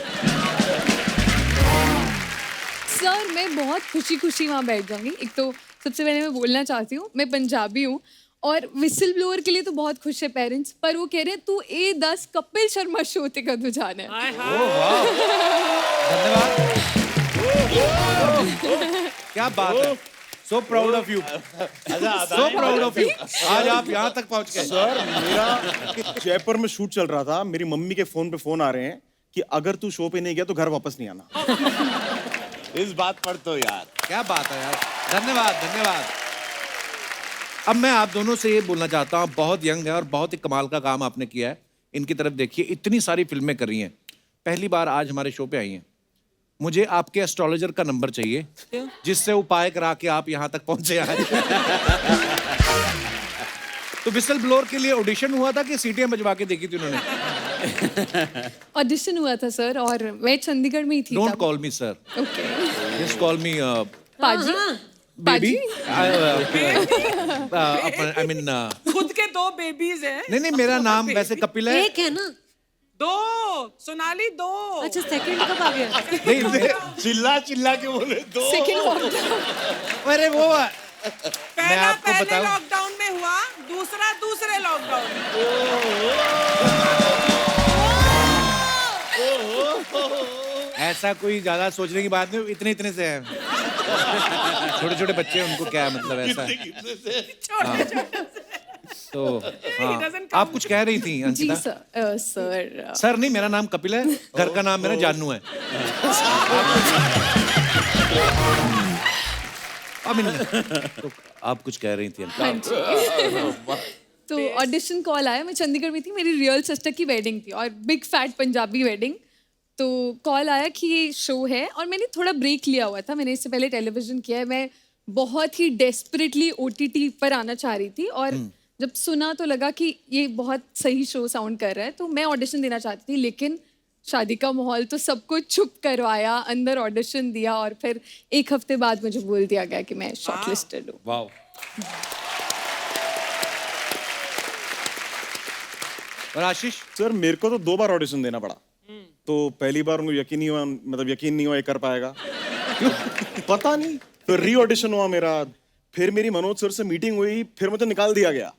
सर मैं बहुत खुशी खुशी वहाँ बैठ जाऊंगी. एक तो सबसे पहले मैं बोलना चाहती हूँ, मैं पंजाबी हूँ और विसल ब्लोअर के लिए तो बहुत खुश है पेरेंट्स, पर वो कह रहे हैं तू A10 कपिल शर्मा शो ते कदू जाना है. धन्यवाद. क्या बात है. So proud of you. So proud of you. आज आप यहाँ तक पहुँच गए. सर मेरा जयपुर में शूट चल रहा था. मेरी मम्मी के फोन पे फोन आ रहे हैं कि अगर तू शो पे नहीं गया तो घर वापस नहीं आना. इस बात पर तो यार क्या बात है यार, धन्यवाद धन्यवाद। अब मैं आप दोनों से ये बोलना चाहता हूँ, बहुत यंग है और बहुत ही कमाल का काम आपने किया है। इनकी तरफ देखिए, इतनी सारी फिल्में कर रही हैं, पहली बार आज हमारे शो पे आई हैं। मुझे आपके एस्ट्रोलॉजर का नंबर चाहिए, जिससे उपाय करा के आप यहाँ तक पहुंचे आज। तो विसल ब्लोअर के लिए ऑडिशन हुआ था कि सीटियां बजवा के देखी थी उन्होंने? ऑडिशन हुआ था सर, और मैं चंडीगढ़ में ही थी। Don't call me sir, okay just call मी पाजी। बेबी। पाजी? आई मीन खुद के 2 बेबीज हैं। नहीं, मेरा नाम वैसे कपिल है। एक है ना? 2 सोनाली 2। अच्छा, सेकंड कब आ गया? नहीं, चिल्ला चिल्ला के बोले दो। Second lockdown. अरे वो मैं पहला आपको पहले बताऊं, लॉकडाउन में हुआ, दूसरा दूसरे लॉकडाउन में। ऐसा कोई ज्यादा सोचने की बात नहीं, इतने इतने से हैं। छोटे छोटे बच्चे हैं, उनको क्या मतलब ऐसा है। तो हाँ, आप कुछ कह रही थी जी अंकिता? सर सर नहीं, मेरा नाम कपिल है, घर का नाम मेरा जानू है। तो आप कुछ कह रही थी हाँ जी। तो ऑडिशन कॉल आया, मैं चंडीगढ़ में थी, मेरी रियल सिस्टर की वेडिंग थी और बिग फैट पंजाबी वेडिंग। तो कॉल आया कि ये शो है, और मैंने थोड़ा ब्रेक लिया हुआ था, मैंने इससे पहले टेलीविजन किया है। मैं बहुत ही डेस्परेटली OTT पर आना चाह रही थी, और जब सुना तो लगा कि ये बहुत सही शो साउंड कर रहा है, तो मैं ऑडिशन देना चाहती थी। लेकिन शादी का माहौल तो सबको चुप करवाया, अंदर ऑडिशन दिया, और फिर 1 हफ्ते बाद मुझे बोल दिया गया कि मैं शॉर्टलिस्टेड हूँ। वाह। और आशीष? सर मेरे को तो 2 बार ऑडिशन देना पड़ा। तो पहली बार उनको यकीन नहीं हुआ, मतलब यकीन नहीं हुआ ये कर पाएगा। क्यों? पता नहीं। फिर री ऑडिशन हुआ मेरा, फिर मेरी मनोज सर से मीटिंग हुई, फिर मुझे निकाल दिया गया।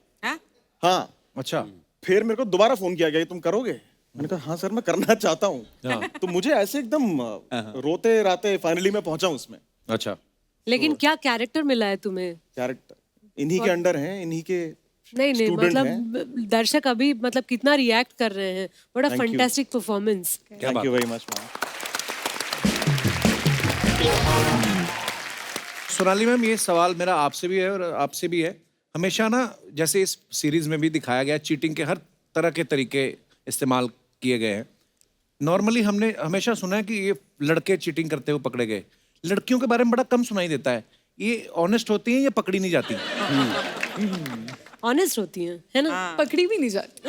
हाँ। अच्छा। फिर मेरे को दोबारा फोन किया गया, तुम करोगे? मैंने कहा हाँ सर, मैं करना चाहता हूँ। तो मुझे ऐसे एकदम रोते राते फाइनली मैं पहुंचा हूँ उसमें। अच्छा। लेकिन क्या कैरेक्टर मिला है तुम्हें? कैरेक्टर इन्हीं के अंडर हैं, इन्हीं के नहीं student मतलब दर्शक अभी मतलब कितना रिएक्ट कर रहे हैं, बड़ा Thank you. Fantastic performance. Thank you very much. Sonali ma'am, ये सवाल मेरा आपसे भी है और आपसे भी है। हमेशा ना, जैसे इस सीरीज में भी दिखाया गया, चीटिंग के हर तरह के तरीके इस्तेमाल किए गए हैं। नॉर्मली हमने हमेशा सुना है कि ये लड़के चीटिंग करते हुए पकड़े गए, लड़कियों के बारे में बड़ा कम सुनाई देता है। ये ऑनेस्ट होती हैं या पकड़ी नहीं जाती? ऑनेस्ट होती हैं, है ना? पकड़ी भी नहीं जाती।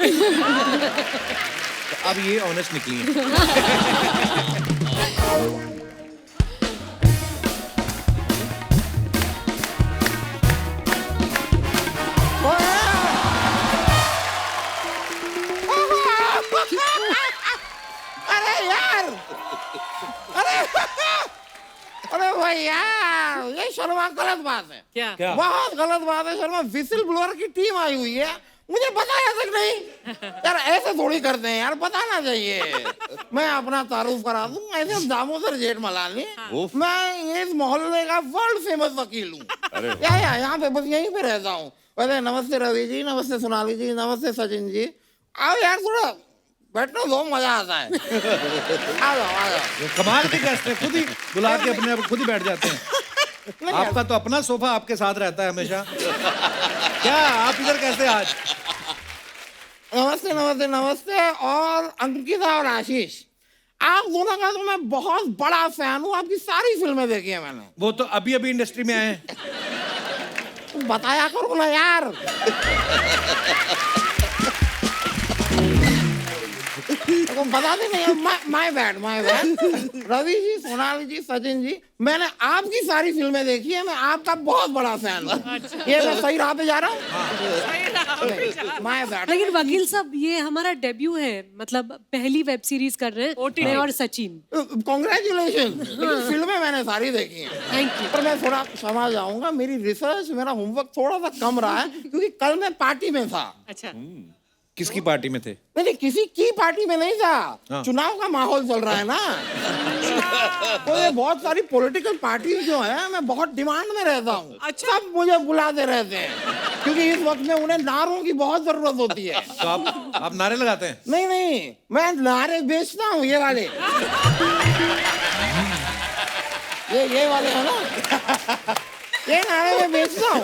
तो अब ये ऑनेस्ट निकली है। अरे यार, अरे भाई यार, ये शर्मा गलत बात है। क्या? बहुत गलत बात है शर्मा। विसिल ब्लोअर की टीम आई हुई है, मुझे बताया तक नहीं यार। ऐसे थोड़ी करते हैं यार, बताना चाहिए। मैं अपना तारुफ करा दूं, ऐसे दामोदर जेठमलानी, मैं इस मोहल्ले का वर्ल्ड फेमस वकील हूँ। यहाँ पे बस यहीं पे रहता हूँ। वैसे नमस्ते रवि जी, नमस्ते सोनाली जी, नमस्ते सचिन जी। आओ यार, थोड़ा बैठना दो, मजा आता है। आ जाओ आ जाओ। कमाल के गेस्ट हैं, खुद ही बुला के अपने आप खुद ही बैठ जाते हैं। आपका तो अपना सोफा आपके साथ रहता है हमेशा। क्या आप इधर कैसे आज? नमस्ते नमस्ते नमस्ते। और अंकिता और आशीष, आप दोनों का तो मैं बहुत बड़ा फैन हूँ, आपकी सारी फिल्में देखी है मैंने। वो तो अभी अभी इंडस्ट्री में आए हैं। तुम बताया करो ना यार। तुम बताते नहीं। My bad my bad. Ravi ji, Sonali ji, Sachin ji, मैंने आपकी सारी फिल्में देखी है, मैं आपका बहुत बड़ा फैन हूँ। ये मैं सही राह पे जा रहा हूँ? My bad. लेकिन वकील साहब, ये हमारा डेब्यू है, मतलब पहली वेब सीरीज कर रहे हैं मैं और सचिन। कॉन्ग्रेचुलेशन। फिल्में मैंने सारी देखी हैं। Thank you. पर मैं थोड़ा क्षमा चाहूंगा, मेरी रिसर्च, मेरा होमवर्क थोड़ा सा कम रहा है, क्योंकि कल मैं पार्टी में था। अच्छा। किसकी पार्टी में थे? नहीं, किसी की पार्टी में नहीं था। चुनाव का माहौल चल रहा है ना। तो ये बहुत सारी पॉलिटिकल पार्टीज जो है, मैं बहुत डिमांड में रहता हूँ। अच्छा। सब मुझे बुलाते रहते हैं, क्योंकि इस वक्त में उन्हें नारों की बहुत जरूरत होती है। तो आप नारे लगाते हैं? नहीं, मैं नारे बेचता हूँ, ये वाले। ये वाले है ना, ये नारे में बेचता हूँ।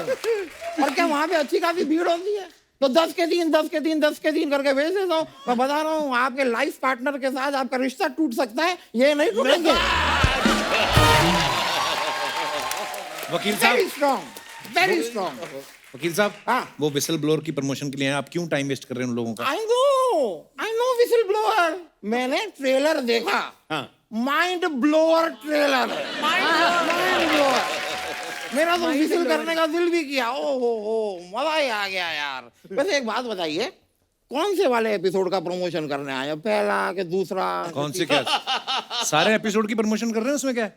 और क्या वहाँ पे अच्छी खासी भीड़ होती है, तो 10 के 3 10 के 3 10 के 3 करके भेज देता हूँ। मैं बता रहा हूँ, आपके लाइफ पार्टनर के साथ आपका रिश्ता टूट सकता है, ये नहीं टूटेंगे। वकील वेरी साहब, स्ट्रॉन्ग, वेरी स्ट्रॉन्ग। वकील साहब, हाँ। वो विसल ब्लोअर की प्रमोशन के लिए हैं, आप क्यों टाइम वेस्ट कर रहे हैं उन लोगों का? I know whistle blower. मैंने ट्रेलर देखा, mind blower trailer, mind blower. मेरा तो विसल करने का दिल भी किया। ओ हो, मजा ही आ गया यार। वैसे एक बात बताइए, कौन से वाले एपिसोड का प्रमोशन करने आए? पहला कि दूसरा? कौन से क्या? सारे एपिसोड की प्रमोशन कर रहे हैं, उसमें क्या है?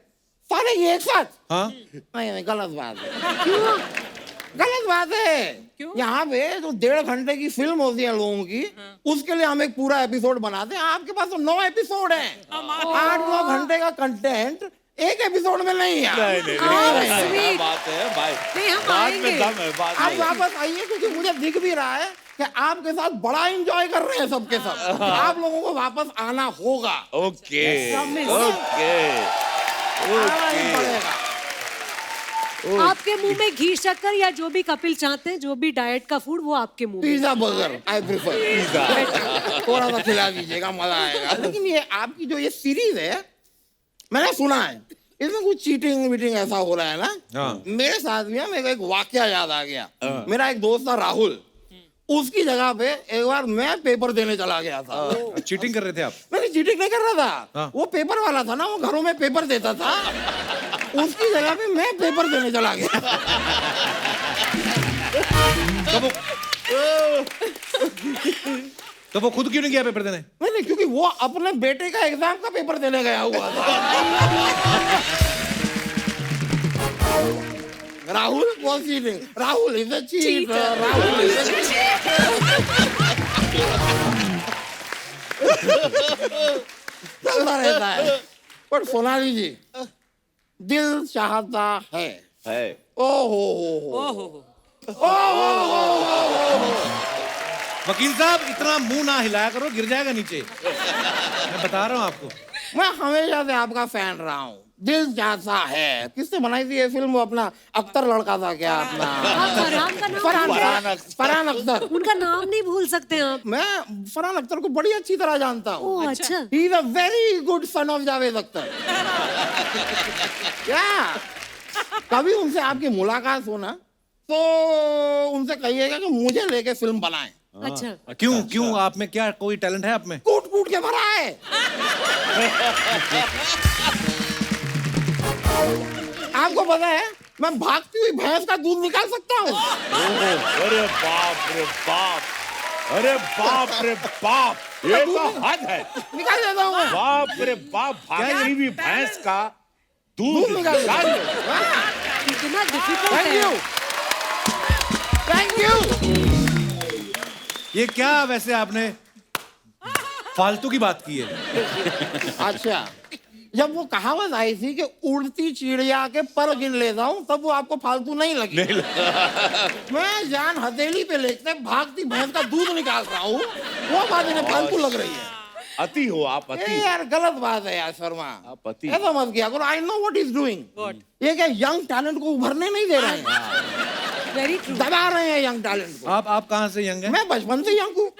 सारे ये एक साथ? हाँ। नहीं, गलत बात है। क्यों गलत बात है? यहाँ पे जो 1.5 घंटे की फिल्म होती है लोगों की, उसके लिए हम एक पूरा एपिसोड बनाते हैं। आपके पास तो 9 एपिसोड है, 8-9 घंटे का कंटेंट एक एपिसोड में नहीं है। नहीं, बात है भाई, नहीं, हम बात में आएंगे। दम है, बात आप में। वापस आइए, क्योंकि मुझे दिख भी रहा है कि आपके साथ बड़ा एंजॉय कर रहे हैं सबके सब। आप लोगों को वापस आना होगा। Okay Promise. ओके आना ही पड़ेगा। आपके मुंह में घी शक्कर या जो भी कपिल चाहते हैं, जो भी डाइट का फूड, वो आपके मुंह में। Pizza burger I prefer. थोड़ा सा खिला दीजिएगा, मजा आएगा। लेकिन ये आपकी जो ये सीरीज है, मैंने सुना है इसमें कुछ चीटिंग वीटिंग ऐसा हो रहा है ना? हाँ। मेरे साथ भी मेरे को एक वाकया याद आ गया। मेरा एक दोस्त था राहुल, उसकी जगह पे एक बार मैं पेपर देने चला गया था। चीटिंग कर रहे थे आप? मैंने चीटिंग नहीं कर रहा था। हाँ। वो पेपर वाला था ना, वो घरों में पेपर देता था, उसकी जगह पे मैं पेपर देने चला गया। तो वो खुद क्यों नहीं गया पेपर देने? नहीं, क्योंकि वो अपने बेटे का एग्जाम का पेपर देने गया हुआ था। Rahul was cheating. Rahul is a cheater. Rahul is a चलता रहता है। पर सोनाली जी, दिल चाहता है। ओ हो। वकील साहब, इतना मुंह ना हिलाया करो, गिर जाएगा नीचे। मैं बता रहा हूँ आपको। मैं हमेशा से आपका फैन रहा हूँ। दिल चाहता है किसने बनाई थी ये फिल्म? वो अपना अख्तर लड़का था क्या अपना? फरहान का नाम? फरहान अख्तर। उनका नाम नहीं भूल सकते आप। मैं फरहान अख्तर को बड़ी अच्छी तरह जानता हूँ। ओह, अच्छा। He is a very good son of Javed Akhtar. क्या कभी उनसे आपकी मुलाकात हो ना, तो उनसे कहिएगा कि मुझे लेके फिल्म बनाएं। अच्छा। क्यों आप में क्या कोई टैलेंट है आप में? कूट कूट के भरा है। आपको पता है, मैं भागती हुई भैंस का दूध निकाल सकता हूँ। अरे बाप रे बाप, अरे बाप रे बाप, ये तो हद है। निकाल देता हूँ मैं। बाप रे बाप, भागती हुई भैंस का दूध निकाल निकाल लो। इतना डिफिकल्ट थैंक है। You, thank you. ये क्या वैसे आपने फालतू की बात की है? अच्छा, जब वो कहावत आई थी कि उड़ती चिड़िया के पर गिन लेता हूँ, तब वो आपको फालतू नहीं लगी? मैं जान हथेली पे लेके भागती भैंस का दूध निकाल रहा हूँ, वो बात इन्हें फालतू लग रही है। अति हो आप, ए अति। यार, गलत बात है यार शर्मा। आप अति। ऐसा मत किया करो। I know what is doing. ये क्या यंग टैलेंट को उभरने नहीं दे रहे हैं, वेरी ट्रू। दबा रहे हैं यंग टैलेंट को। आप कहाँ से यंग हैं? मैं बचपन से यंग हूँ,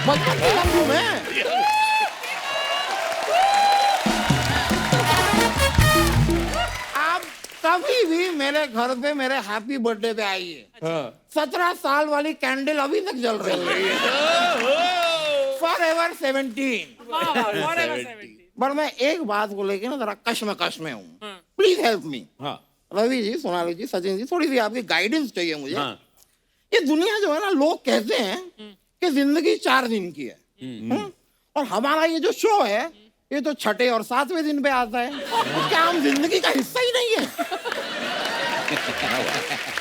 बचपन से यंग हूँ मैं। आप कभी भी मेरे घर पे मेरे हैप्पी बर्थडे पे आइए, 17 साल वाली कैंडल अभी तक जल रही है। फॉरएवर 17। पर मैं एक बात को लेके ना जरा कश्मकश में हूँ। Please help me. Ravi ji, Sonali ji, Sachin ji, थोड़ी सी आपकी गाइडेंस चाहिए मुझे। ये दुनिया जो है ना, लोग कहते हैं कि जिंदगी 4 दिन की है, और हमारा ये जो शो है, ये तो 6ठे और 7वें दिन पे आता है। तो क्या हम जिंदगी का हिस्सा ही नहीं है?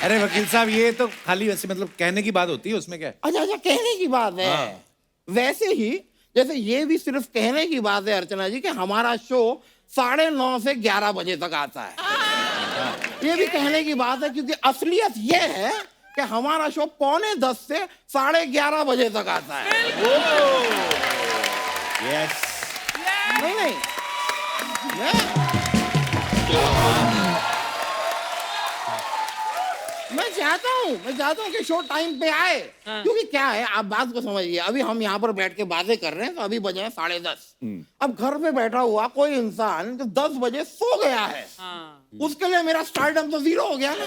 अरे वकील साहब, ये तो खाली वैसे मतलब कहने की बात होती है, उसमें क्या है? अच्छा, कहने की बात है। वैसे ही जैसे ये भी सिर्फ कहने की बात है अर्चना जी कि हमारा शो 9:30 से 11 बजे तक आता है। ये भी कहने की बात है, क्योंकि असलियत ये है कि हमारा शो 9:45 से 11:30 बजे तक आता है। यस। नहीं, मैं चाहता हूँ कि शो टाइम पे आए, क्योंकि क्या है, आप बात को समझिए, अभी हम यहाँ पर बैठ के बातें कर रहे हैं तो अभी बजे हैं 10:30। अब घर पे बैठा हुआ कोई इंसान तो 10 बजे सो गया है, उसके लिए मेरा स्टारडम तो 0 हो गया ना।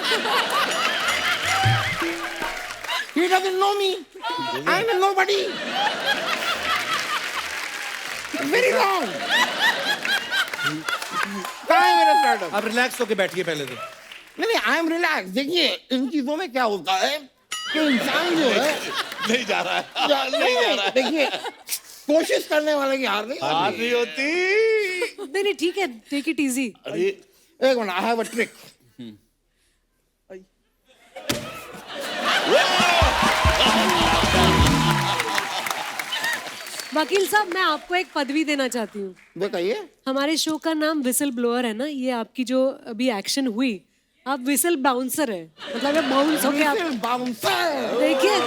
He doesn't know me. I'm a nobody. Very wrong. कहाँ है मेरा स्टारडम? आप रिलैक्स होके बैठिए पहले तो। नहीं, आई एम रिलैक्स। देखिए, इन चीजों में क्या होता है कि इंसान जो है नहीं जा रहा है, नहीं जा रहा है। देखिए, कोशिश करने वाले की हार नहीं हार नहीं होती। नहीं ठीक है, टेक इट इजी। एक minute, I have a trick. वकील साहब, मैं आपको एक पदवी देना चाहती हूँ। बताइए। हमारे शो का नाम विसल ब्लोअर है ना, ये आपकी जो अभी एक्शन हुई, आप विसल बाउंसर है, मतलब ये बाउंस हो गया। बाउंसर। देखिए,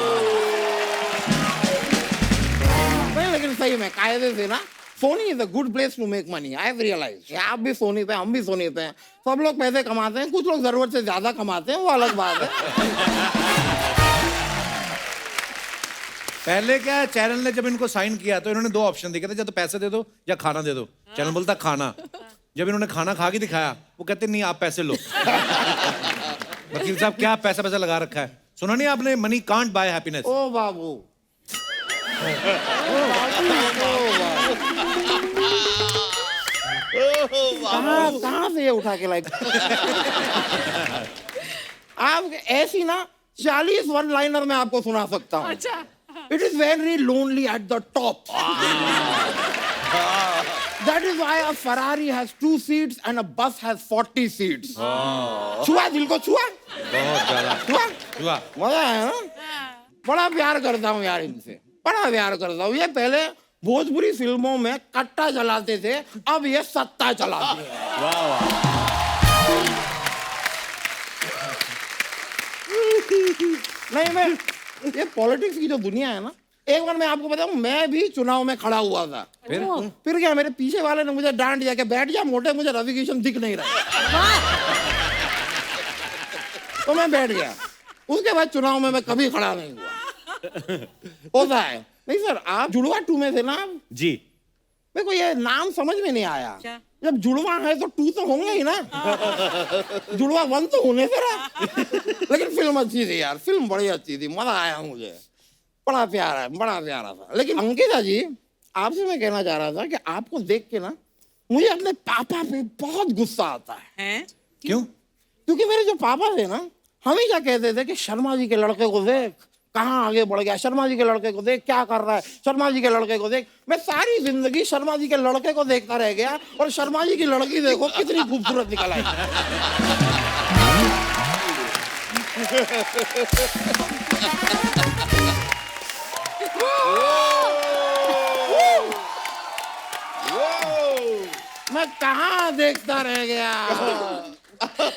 नहीं, लेकिन सही में कायदे से ना, Sony is a good place to make money. I have realised. आप भी सोनी पे, हम भी सोनी पे हैं, सब लोग पैसे कमाते हैं, कुछ लोग जरूरत से ज्यादा कमाते हैं, वो अलग बात है। पहले क्या है, चैनल ने जब इनको साइन किया तो इन्होंने 2 ऑप्शन दिए थे, या तो पैसे दे दो या खाना दे दो। चैनल बोलता खाना। जब इन्होंने खाना खा के दिखाया, वो कहते नहीं आप पैसे लो। वकील साहब, क्या पैसा लगा रखा है? सुना नहीं आपने, मनी कांट बाय हैप्पीनेस। ओ बाबू, कहाँ से ये उठा के लाई? आप ऐसी ना 40 वन लाइनर में आपको सुना सकता हूँ। अच्छा। It is very lonely at the top. That is why a Ferrari has 2 seats and a bus has 40 seats. छुआ दिल को, छुआ? बहुत ज्यादा छुआ? मजा है ना? बड़ा प्यार करता हूँ यार इनसे, बड़ा प्यार करता हूँ। ये पहले भोजपुरी फिल्मों में कट्टा चलाते थे, अब ये सत्ता चलाते हैं। वाह वाह। नहीं, मैं ये पॉलिटिक्स की जो दुनिया है ना, एक बार मैं आपको बताऊं, मैं भी चुनाव में खड़ा हुआ था। फिर क्या, मेरे पीछे वाले ने मुझे डांट दिया कि बैठ जा मोटे, मुझे रवि किशन दिख नहीं रहा। तो मैं बैठ गया। उसके बाद चुनाव में मैं कभी खड़ा नहीं हुआ। होता है। नहीं सर, आप जुड़वा 2 में थे ना? जी। मेरे को ये नाम समझ में नहीं आया। जब जुड़वा है तो 2 तो होंगे ही ना। जुड़वा 1 तो होने से रहा। लेकिन फिल्म अच्छी थी यार, फिल्म बड़ी अच्छी थी, मजा आया मुझे, बड़ा प्यारा है, बड़ा प्यारा था। लेकिन अंकिता जी, आपसे मैं कहना चाह रहा था कि आपको देख के ना मुझे अपने पापा पे बहुत गुस्सा आता है। क्यों? क्योंकि मेरे जो पापा थे ना, हमेशा कहते थे कि शर्मा जी के लड़के को देख कहाँ आगे बढ़ गया, शर्मा जी के लड़के को देख क्या कर रहा है, शर्मा जी के लड़के को देख। मैं सारी जिंदगी शर्मा जी के लड़के को देखता रह गया, और शर्मा जी की लड़की देखो कितनी खूबसूरत निकल आई। मैं कहाँ देखता रह गया,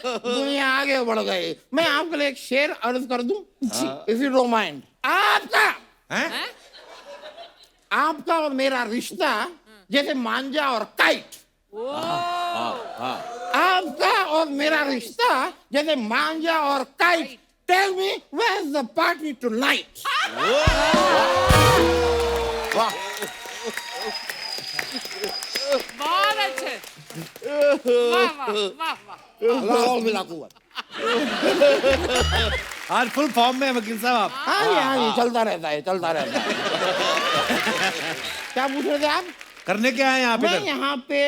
दुनिया आगे बढ़ गई। मैं आपके लिए एक शेर अर्ज कर दूं, इफ यू डोंट माइंड। आपका और मेरा रिश्ता जैसे मांझा और काइट। आपका और मेरा रिश्ता जैसे मांझा और kite. Tell me where is the party tonight? वाह, बहुत अच्छे। वाह वाह वाह वाह। आज फुल फॉर्म में है वकील साहब आप। हाँ जी, चलता रहता है, चलता रहता है। क्या पूछ रहे थे आप? करने क्या है यहाँ पे? मैं यहाँ पे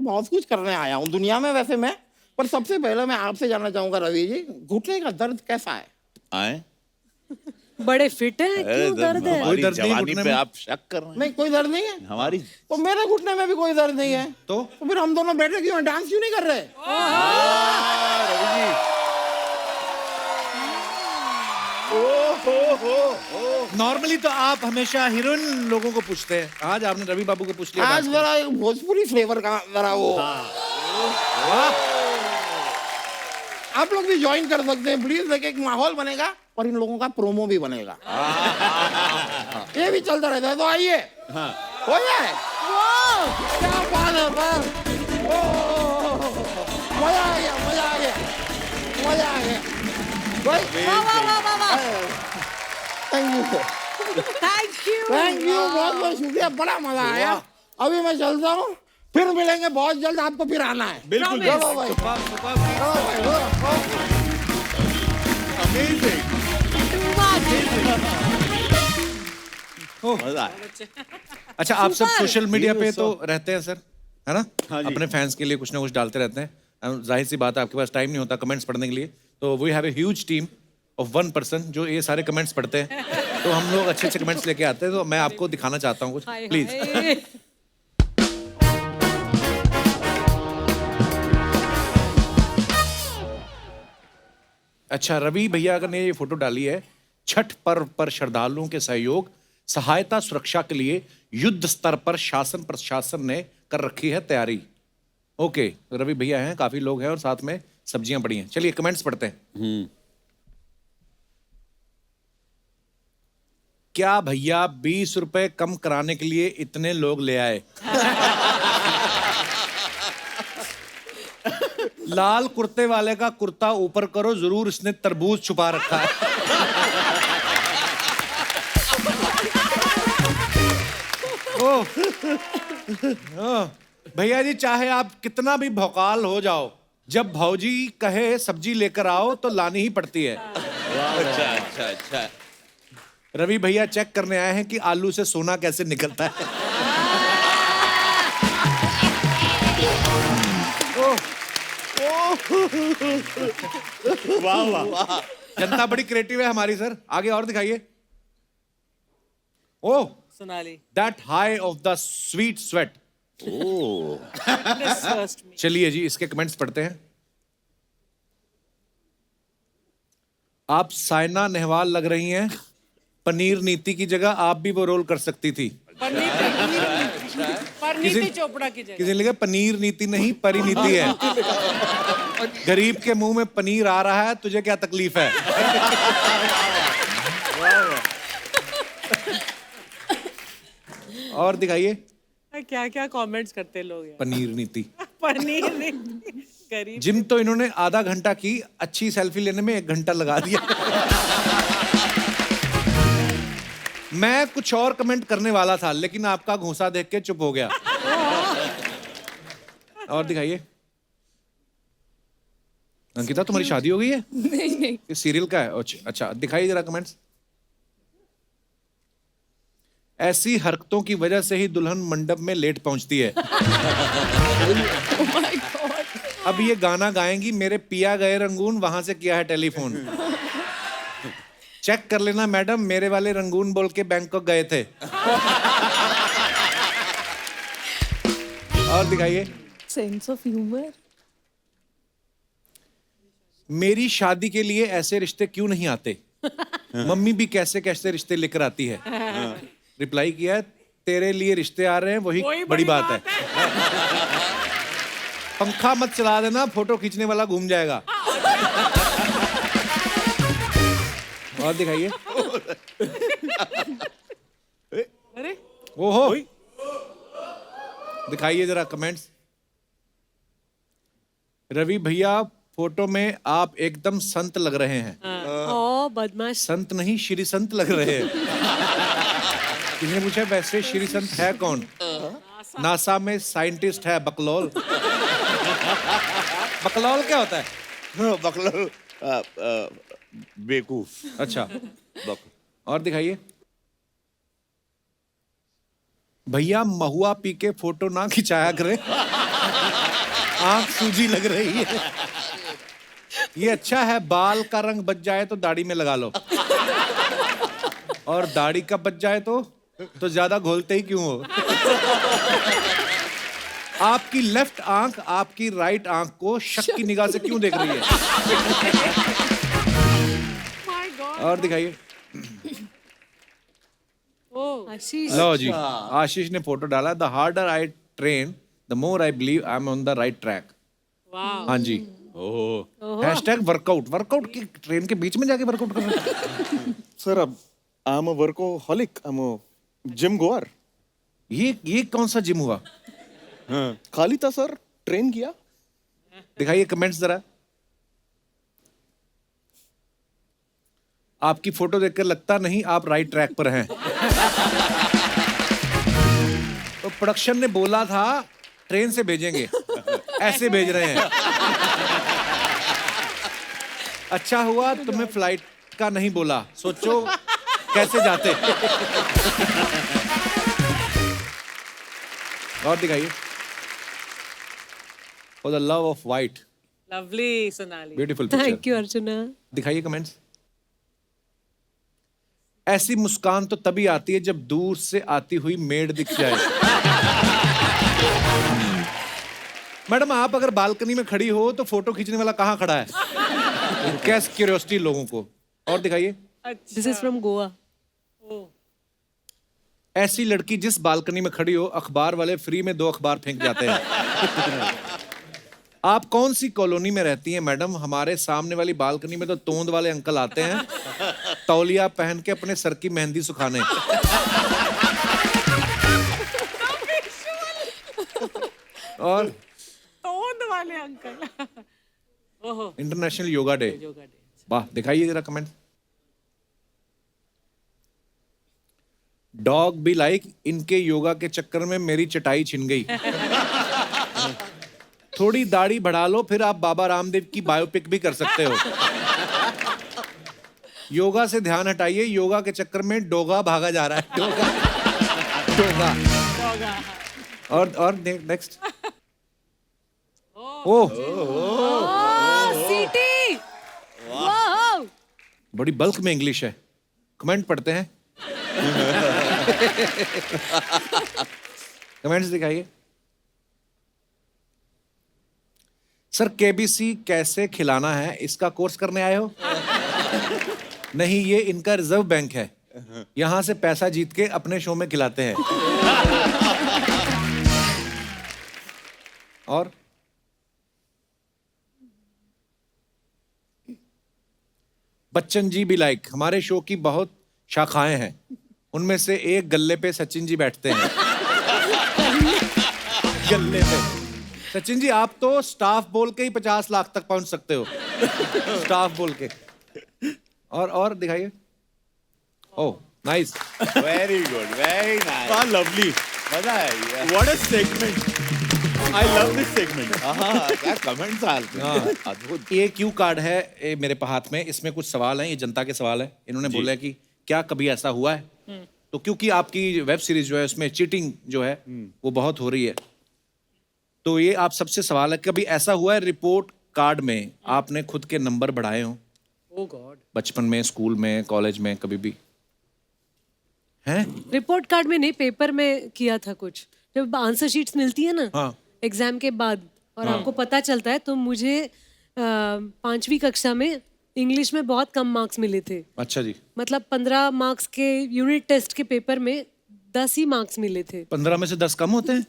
बहुत कुछ करने आया हूँ दुनिया में वैसे मैं, पर सबसे पहले मैं आपसे जानना चाहूंगा रवि जी, घुटने का दर्द कैसा है? आए? बड़े फिट है, क्यों दर्द है? हमारी दर्द नहीं जवानी घुटने पे में? आप शक कर रहे हैं? नहीं, कोई दर्द नहीं है। हमारी तो मेरे घुटने में भी कोई दर्द नहीं है, तो फिर हम दोनों बैठे क्यों, डांस क्यों नहीं कर रहे? नॉर्मली तो आप हमेशा हीरोइन लोगों को पूछते हैं, आज आपने रवि बाबू को पूछ लिया। आज जरा भोजपुरी फ्लेवर का जरा वो। आप लोग भी ज्वाइन कर सकते हैं प्लीज, देखिए एक माहौल बनेगा और इन लोगों का प्रोमो भी बनेगा। ये भी चलता रहता है, तो आइए हो जाए। क्या बात है। मजा आ गया, मजा आ गया, मजा आ गया भाई। वाह वाह वाह वाह वाह, thank you, thank you. Thank you, बहुत बहुत शुक्रिया, बड़ा मजा आया। अभी मैं चलता हूँ, फिर मिलेंगे बहुत जल्द, आपको फिर आना है। बिल्कुल चलो भाई, चलो भाई, मजा आया। अच्छा, आप सब Super! सोशल मीडिया पे तो रहते हैं सर, है ना? हाँ जी। अपने फैंस के लिए कुछ ना कुछ डालते रहते हैं। जाहिर सी बात है, आपके पास टाइम नहीं होता कमेंट्स पढ़ने के लिए, तो we have a huge team of 1 person जो ये सारे कमेंट्स पढ़ते हैं। तो हम लोग अच्छे अच्छे कमेंट्स लेके आते हैं, तो मैं आपको दिखाना चाहता हूँ कुछ, हाय प्लीज। हाय। अच्छा, रवि भैया अगर ने ये फोटो डाली है, छठ पर्व पर श्रद्धालुओं के सहयोग सहायता सुरक्षा के लिए युद्ध स्तर पर शासन प्रशासन ने कर रखी है तैयारी। ओके, रवि भैया हैं, काफी लोग हैं और साथ में सब्जियां पड़ी हैं। चलिए कमेंट्स पढ़ते हैं। क्या भैया 20 रुपए कम कराने के लिए इतने लोग ले आए? लाल कुर्ते वाले का कुर्ता ऊपर करो, जरूर इसने तरबूज छुपा रखा है। ओह, भैया जी चाहे आप कितना भी भौकाल हो जाओ, जब भौजी कहे सब्जी लेकर आओ तो लानी ही पड़ती है। अच्छा अच्छा अच्छा। रवि भैया चेक करने आए हैं कि आलू से सोना कैसे निकलता है। वाह वाह। जनता बड़ी क्रिएटिव है हमारी सर। आगे और दिखाइए। Oh, Sonali that high of the sweet sweat. First में चलिए जी, इसके कमेंट्स पढ़ते हैं। आप साइना नेहवाल लग रही हैं, पनीर नीति की जगह आप भी वो रोल कर सकती थी। परिणीति चोपड़ा की जगह। किसी ने लिखा पनीर नीति नहीं, परिनीति है। गरीब के मुंह में पनीर आ रहा है, तुझे क्या तकलीफ है? और दिखाइए। क्या क्या कमेंट्स करते लोग यार। पनीर नीति। पनीर नहीं, गरीब। जिम तो इन्होंने आधा घंटा की, अच्छी सेल्फी लेने में 1 घंटा लगा दिया। मैं कुछ और कमेंट करने वाला था, लेकिन आपका घूंसा देख के चुप हो गया। और दिखाइए। अंकिता, तुम्हारी शादी हो गई है? नहीं नहीं, ये सीरियल का है? अच्छा, दिखाइए जरा कमेंट्स। ऐसी हरकतों की वजह से ही दुल्हन मंडप में लेट पहुंचती है। oh my God. अब ये गाना गाएंगी, मेरे पिया गए रंगून, वहां से किया है टेलीफोन। चेक कर लेना मैडम, मेरे वाले रंगून बोल के बैंकॉक गए थे। और दिखाइए। Sense of humour. मेरी शादी के लिए ऐसे रिश्ते क्यों नहीं आते? मम्मी भी कैसे कैसे रिश्ते लेकर आती है। रिप्लाई किया है, तेरे लिए रिश्ते आ रहे हैं, वही बड़ी बात है। पंखा मत चला देना, फोटो खींचने वाला घूम जाएगा। और दिखाइए। अरे ओहो, दिखाइए जरा कमेंट्स। रवि भैया, फोटो में आप एकदम संत लग रहे हैं। ओ बदमाश। संत नहीं, श्री संत लग रहे हैं। किसी ने पूछा वैसे श्री संत है कौन? नासा में साइंटिस्ट है बकलोल। बकलोल क्या होता है? बकलोल बेवकूफ। अच्छा, और दिखाइए। भैया महुआ पी के फोटो ना खिंचाया करें, आंख सूजी लग रही है। ये अच्छा है, बाल का रंग बच जाए तो दाढ़ी में लगा लो, और दाढ़ी का बच जाए तो ज्यादा घोलते ही क्यों हो? आपकी लेफ्ट आंख आपकी राइट आंख को शक की निगाह से क्यों देख रही है? और दिखाइए। आशीष। लो जी, आशीष ने फोटो डाला। The harder I train, the more I believe I am on the right track. हाँ जी। Hashtag workout. वर्कआउट की ट्रेन के बीच में जाके वर्कआउट कर रहे हैं। सर, अब I am a workaholic, I am a gym गोअर। ये कौन सा जिम हुआ? हाँ, खाली था सर, ट्रेन किया। दिखाइए कमेंट्स जरा। आपकी फोटो देखकर लगता नहीं आप राइट ट्रैक पर हैं। तो प्रोडक्शन ने बोला था ट्रेन से भेजेंगे, ऐसे भेज रहे हैं। अच्छा हुआ तुम्हें फ्लाइट का नहीं बोला, सोचो कैसे जाते। और दिखाइए। For the love of white, lovely Sonali. Beautiful picture. Thank you Archana. दिखाइए कमेंट्स। ऐसी मुस्कान तो तभी आती है जब दूर से आती हुई मेड दिख जाए। मैडम आप अगर बालकनी में खड़ी हो तो फोटो खींचने वाला कहाँ खड़ा है? कैस क्यूरियोसिटी लोगों को। और दिखाइए। This is from Goa. ऐसी लड़की जिस बालकनी में खड़ी हो अखबार वाले फ्री में 2 अखबार फेंक जाते हैं। आप कौन सी कॉलोनी में रहती हैं मैडम? हमारे सामने वाली बालकनी में तो तोंद वाले अंकल आते हैं तौलिया पहन के अपने सर की मेहंदी सुखाने। और तोंद वाले अंकल। ओहो, इंटरनेशनल योगा डे। वाह, दिखाइए जरा कमेंट। डॉग भी लाइक इनके योगा के चक्कर में मेरी चटाई छिन गई। थोड़ी दाढ़ी बढ़ा लो फिर आप बाबा रामदेव की बायोपिक भी कर सकते हो। योगा से ध्यान हटाइए, योगा के चक्कर में डोगा भागा जा रहा है। डोगा डोगा। और नेक्स्ट। ओह सीटी। वाओ, बड़ी बल्क में इंग्लिश है। कमेंट पढ़ते हैं। कमेंट्स दिखाइए। सर केबीसी कैसे खिलाना है इसका कोर्स करने आए हो? नहीं, ये इनका रिजर्व बैंक है, यहां से पैसा जीत के अपने शो में खिलाते हैं। और बच्चन जी भी लाइक हमारे शो की बहुत शाखाएं हैं, उनमें से एक गल्ले पे सचिन जी बैठते हैं। गल्ले पे सचिन जी आप तो स्टाफ बोल के ही 50 लाख तक पहुंच सकते हो। स्टाफ बोल के। और दिखाइए। Oh nice, very good, very nice. वाह लवली, मजा है। What a segment. I love this segment. क्या कमेंट्स आते। अद्भुत। ये क्यू कार्ड है मेरे हाथ में, इसमें कुछ सवाल हैं, ये जनता के सवाल है। इन्होंने बोला है कि क्या कभी ऐसा हुआ है? तो क्योंकि आपकी वेब सीरीज जो है उसमें चीटिंग जो है वो बहुत हो रही है, तो ये आप सबसे सवाल है कभी ऐसा हुआ है रिपोर्ट कार्ड में आपने खुद के नंबर बढ़ाए हो? ओह गॉड। बचपन में, स्कूल में, कॉलेज में कभी भी हैं? रिपोर्ट कार्ड में नहीं, पेपर में किया था कुछ। जब आंसर शीट्स मिलती है ना हाँ। एग्जाम के बाद और आपको पता चलता है, तो मुझे 5वीं कक्षा में इंग्लिश में बहुत कम मार्क्स मिले थे। अच्छा जी। मतलब 15 मार्क्स के यूनिट टेस्ट के पेपर में 10 ही मार्क्स मिले थे। 15 में से 10 कम होते हैं?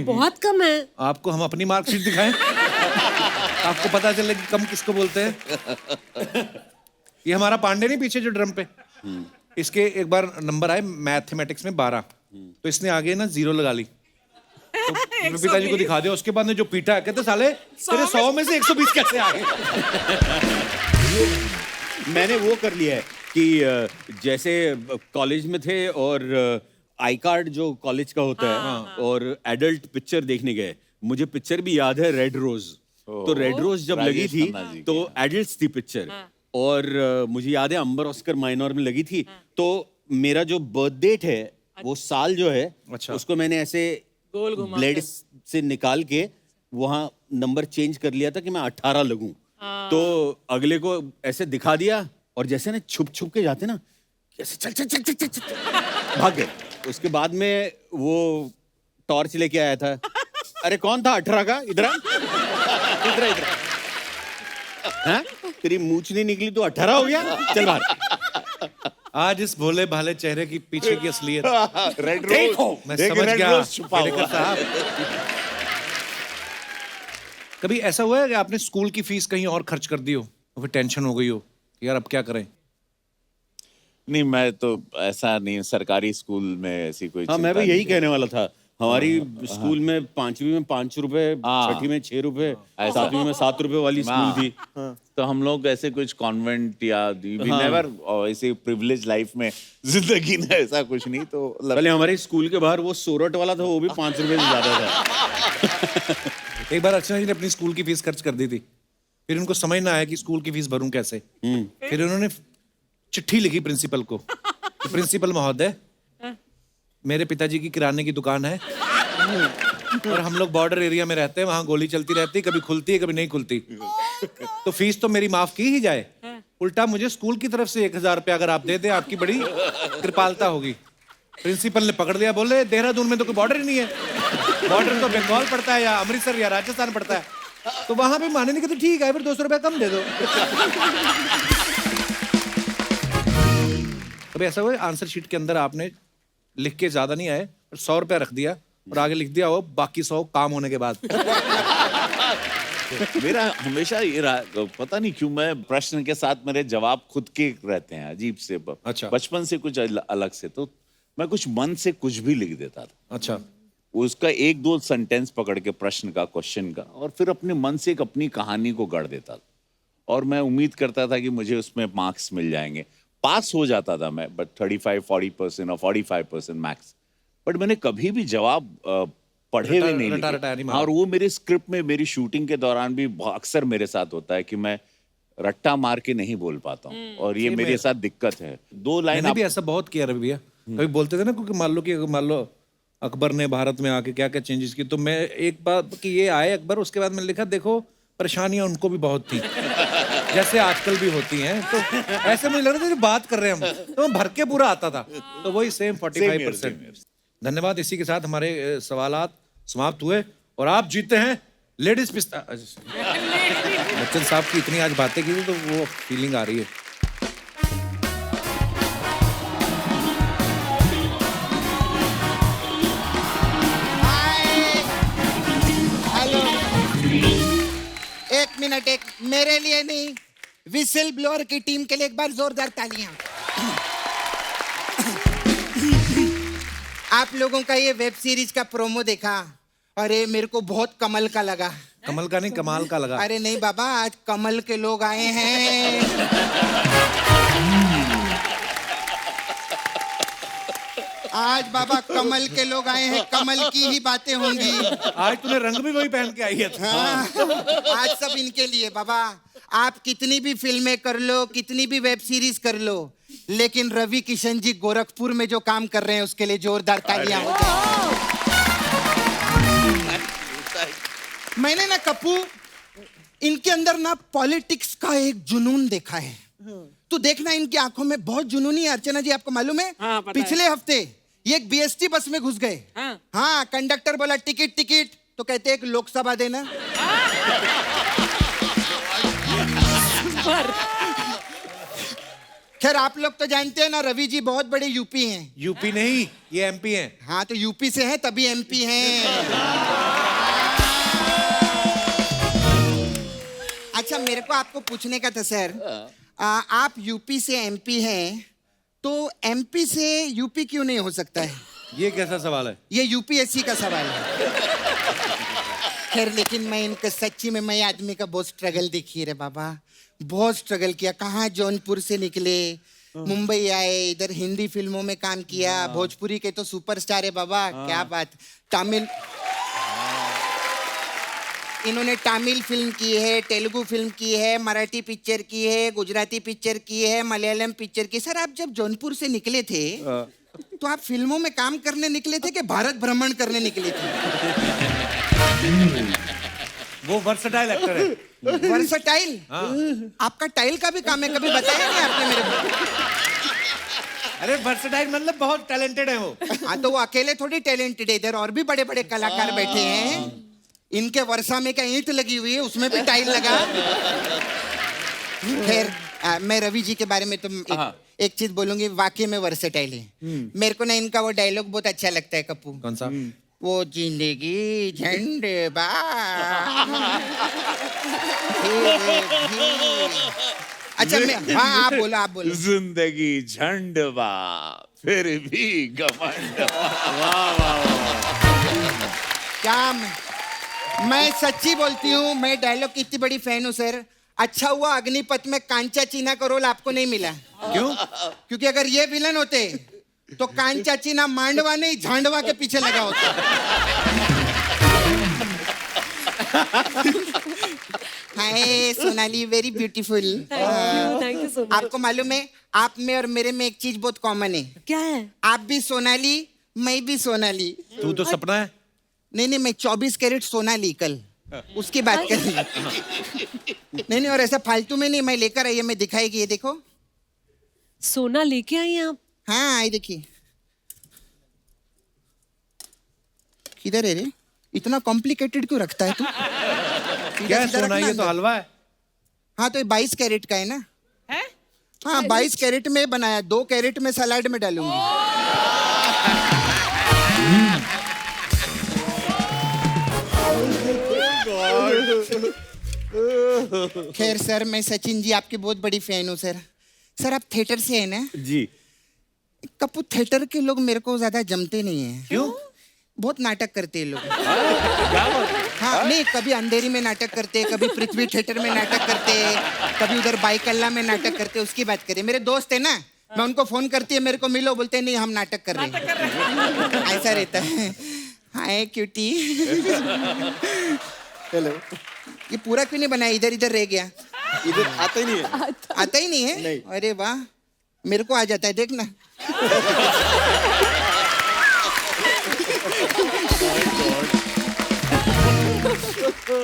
बहुत कम है। आपको हम अपनी मार्कशीट दिखाएं, आपको पता चले कि कम किसको बोलते हैं। ये हमारा पांडे नहीं पीछे जो ड्रम पे, इसके एक बार नंबर आए मैथमेटिक्स में 12, तो इसने आगे ना 0 लगा ली। तो पिताजी को दिखा दिया, उसके बाद ने जो पीटा है कहते साले तेरे 100 में से 120 कैसे आ गए? मैंने वो कर लिया है कि जैसे कॉलेज में थे और आई कार्ड जो कॉलेज का होता है और एडल्ट पिक्चर देखने गए, मुझे पिक्चर भी याद है रेड रोज। तो रेड रोज जब लगी राजेश थी खन्ना जी तो की, एडल्ट्स थी पिक्चर, और मुझे याद है अंबर ऑस्कर माइनर में लगी थी। तो मेरा जो बर्थ डेट है वो साल जो है, अच्छा। उसको मैंने ऐसे गोल घुमा ब्लेड से निकाल के वहां नंबर चेंज कर लिया था कि मैं 18 लगूं। तो अगले को ऐसे दिखा दिया, और जैसे ना छुप छुप के जाते ना, ऐसे चल चल चल चल चल, चल भाग गए। उसके बाद में वो टॉर्च लेके आया था। अरे कौन था 18 का? इधर आ, इधर इधर। हाँ? तेरी मूंछ नहीं निकली तो 18 हो गया? चल बाहर। आज इस भोले भाले चेहरे की पीछे की असलियत रेड रोज, मैं देखिए, समझ रेड गया। रोज छुपा हुआ खेड़ेकर साहब, कभी ऐसा हुआ है कि आपने स्कूल की फीस कहीं और खर्च कर दी हो और फिर टेंशन हो गई हो कि यार अब क्या करें? नहीं, मैं तो ऐसा नहीं, सरकारी स्कूल में ऐसी कोई हाँ, मैं चिंता भी यही नहीं कहने वाला था। हमारी स्कूल में 5वीं में 5 रुपए, हाँ। 6ठी में 6 रुपए, ऐसा। 7वीं में 7 रुपए वाली स्कूल थी। तो हम लोग ऐसे कुछ कॉन्वेंट या नेवर ऐसे प्रिविलेज लाइफ में जिंदगी में ऐसा कुछ नहीं तो पहले हमारे स्कूल के बाहर वो सोरठ वाला था, वो भी 5 रुपए से ज्यादा था। एक बार अर्चना जी ने अपनी स्कूल की फीस खर्च कर दी थी, फिर उनको समझ ना आया कि स्कूल की फीस भरूं कैसे। फिर उन्होंने चिट्ठी लिखी प्रिंसिपल को, प्रिंसिपल महोदय मेरे पिताजी की किराने की दुकान है और हम लोग बॉर्डर एरिया में रहते हैं, वहां गोली चलती रहती, कभी खुलती है कभी नहीं खुलती, तो फीस तो मेरी माफ की ही जाए, उल्टा मुझे स्कूल की तरफ से 1000 रुपया अगर आप दे दें आपकी बड़ी कृपालता होगी। प्रिंसिपल ने पकड़ लिया, बोले देहरादून में तो कोई बॉर्डर ही नहीं है, बॉर्डर तो बंगाल पड़ता है या अमृतसर या राजस्थान पड़ता है, तो वहां पे माने नहीं कहते ठीक है फिर 200 रुपया कम दे दो। कभी ऐसा हुआ आंसर शीट के अंदर आपने लिख के ज्यादा नहीं आए और 100 रुपया रख दिया और आगे लिख दिया हो बाकी 100 काम होने के बाद? मेरा हमेशा ये रहा, पता नहीं क्यों मैं प्रश्न के साथ मेरे जवाब खुद के रहते हैं अजीब से। अच्छा। बचपन से कुछ अलग से, तो मैं कुछ मन से कुछ भी लिख देता था। अच्छा। उसका 1-2 सेंटेंस पकड़ के प्रश्न का, क्वेश्चन का, और फिर अपने मन से एक अपनी कहानी को गढ़ देता था और मैं उम्मीद करता था कि मुझे उसमें मार्क्स मिल जाएंगे। पास हो जाता था मैं, बट 35-40% और 45% मैक्स। बट मैंने कभी भी जवाब पढ़े हुए नहीं रटा लिखे। नहीं मारा। और वो मेरे स्क्रिप्ट में, मेरी शूटिंग के दौरान भी अक्सर मेरे साथ होता है कि मैं रट्टा मार के नहीं बोल पाता हूँ और ये मेरे साथ दिक्कत है। 2 लाइन मैंने भी ऐसा बहुत किया रवि भैया, कभी बोलते थे ना क्योंकि मान लो अकबर ने भारत में आके क्या क्या चेंजेस की, तो मैं एक बार कि ये आए अकबर, उसके बाद मैंने लिखा देखो परेशानियां उनको भी बहुत थी जैसे आजकल भी होती हैं, तो ऐसे मुझे लग रहा था कि बात कर रहे हैं हम, तो भर के पूरा आता था, तो वही सेम 45%। धन्यवाद। इसी के साथ हमारे सवालात समाप्त हुए और आप जीते हैं लेडीज पिस्ता। बच्चन साहब की इतनी आज बातें की थी तो वो फीलिंग आ रही है। हेलो, एक मिनट, एक मेरे लिए नहीं, विसिल ब्लोअर की टीम के लिए एक बार जोरदार तालियां। आप लोगों का ये वेब सीरीज का प्रोमो देखा, अरे मेरे को बहुत कमल का लगा। कमल का नहीं कमाल का लगा। अरे नहीं बाबा, आज कमल के लोग आए हैं। आज बाबा कमल के लोग आए हैं, कमल की ही बातें होंगी। आज तूने रंग भी वही पहन के आई है। हाँ, आज सब इनके लिए बाबा। आप कितनी भी फिल्में कर लो, कितनी भी वेब सीरीज कर लो, लेकिन रवि किशन जी गोरखपुर में जो काम कर रहे हैं उसके लिए जोरदार तालियां हो जाए। मैंने ना कप्पू, इनके अंदर ना पॉलिटिक्स का एक जुनून देखा है। तो देखना इनकी आंखों में बहुत जुनूनी है। अर्चना जी आपको मालूम है, हाँ, पता पिछले हफ्ते ये एक बीएसटी बस में घुस गए। हाँ, कंडक्टर बोला टिकट टिकट, तो कहते एक लोकसभा देना। खैर आप लोग तो जानते हैं ना, रवि जी बहुत बड़े यूपी हैं। यूपी नहीं, ये एमपी हैं। हाँ, तो यूपी से हैं तभी एमपी हैं। अच्छा, मेरे को आपको पूछने का था सर, आप यूपी से एमपी हैं, तो एमपी से यूपी क्यों नहीं हो सकता है? ये कैसा सवाल है? ये यूपीएससी का सवाल है। खैर लेकिन मैं इनका सच्ची में, मैं आदमी का बहुत स्ट्रगल देखी रे बाबा, बहुत स्ट्रगल किया। कहाँ जौनपुर से निकले, मुंबई आए, इधर हिंदी फिल्मों में काम किया, भोजपुरी के तो सुपरस्टार है बाबा, क्या बात। तमिल, इन्होंने तमिल फिल्म की है, तेलुगु फिल्म की है, मराठी पिक्चर की है, गुजराती पिक्चर की है, मलयालम पिक्चर की। सर आप जब जौनपुर से निकले थे तो आप फिल्मों में काम करने निकले थे कि भारत भ्रमण करने निकले थे? वो वर्सटाइल एक्टर है। वर्सटाइल? आपका टाइल का भी काम है, कभी बताया नहीं आपने मेरे को। अरे वर्सटाइल मतलब बहुत टैलेंटेड है वो। हाँ, तो वो अकेले थोड़ी टैलेंटेड है, इधर और भी बड़े बड़े कलाकार बैठे हैं। इनके वर्षा में क्या ईंट लगी हुई है, उसमें भी टाइल लगा। खैर मैं रवि जी के बारे में तो एक चीज बोलूंगी, वाकई में वर्सेटाइल है। मेरे को ना इनका वो डायलॉग बहुत अच्छा लगता है कप्पू। कौन सा? वो जिंदगी झंडे अच्छा मैं, हाँ आप बोलो, आप बोलो। जिंदगी झंडवा फिर भी घमंड। वाह वाह वाह। क्या मैं सच्ची बोलती हूँ, मैं डायलॉग की इतनी बड़ी फैन हूँ सर। अच्छा हुआ अग्निपथ में कांचा चीना का रोल आपको नहीं मिला। क्यों? क्योंकि अगर ये विलन होते तो कांचा चीना मांडवा नहीं झांडवा के पीछे लगा होता। Hi Sonali, very beautiful. Thank you so much. आपको मालूम है आप में और मेरे में एक चीज बहुत कॉमन है। क्या है? आप भी सोनाली, मैं भी सोनाली। तू तो सपना है। नहीं, मैं 24 कैरेट सोना ली कल, उसकी बात कर रही हूँ। नहीं, और ऐसा फालतू में नहीं, मैं लेकर आई है, मैं दिखाएगी। ये देखो, सोना लेके आई हैं आप? हाँ आई देखिए। किधर है रे? इतना कॉम्प्लिकेटेड क्यों रखता है तू? क्या है सोना? ये तो हलवा है। हाँ तो ये 22 कैरेट का है ना? है? हाँ 22 कैरेट में बनाया, 2 कैरेट में सलाड में डालूंगी। खैर सर, मैं सचिन जी आपकी बहुत बड़ी फैन हूँ सर। सर आप थिएटर से हैं ना? जी। कपूर थिएटर के लोग मेरे को ज्यादा जमते नहीं है। क्यों? बहुत नाटक करते हैं लोग। हाँ नहीं, कभी अंधेरी में नाटक करते, कभी पृथ्वी थिएटर में नाटक करते, कभी उधर बाईकल्ला में नाटक करते। उसकी बात करें, मेरे दोस्त है ना, मैं उनको फोन करती है, मेरे को मिलो, बोलते हैं नहीं हम नाटक कर रहे हैं। ऐसा रहता है। हाय क्यूटी। हेलो। ये पूरा क्यों नहीं बनाया? इधर इधर रह गया। इधर आता ही नहीं है। आता ही नहीं है? नहीं। अरे वाह, मेरे को आ जाता है, देखना।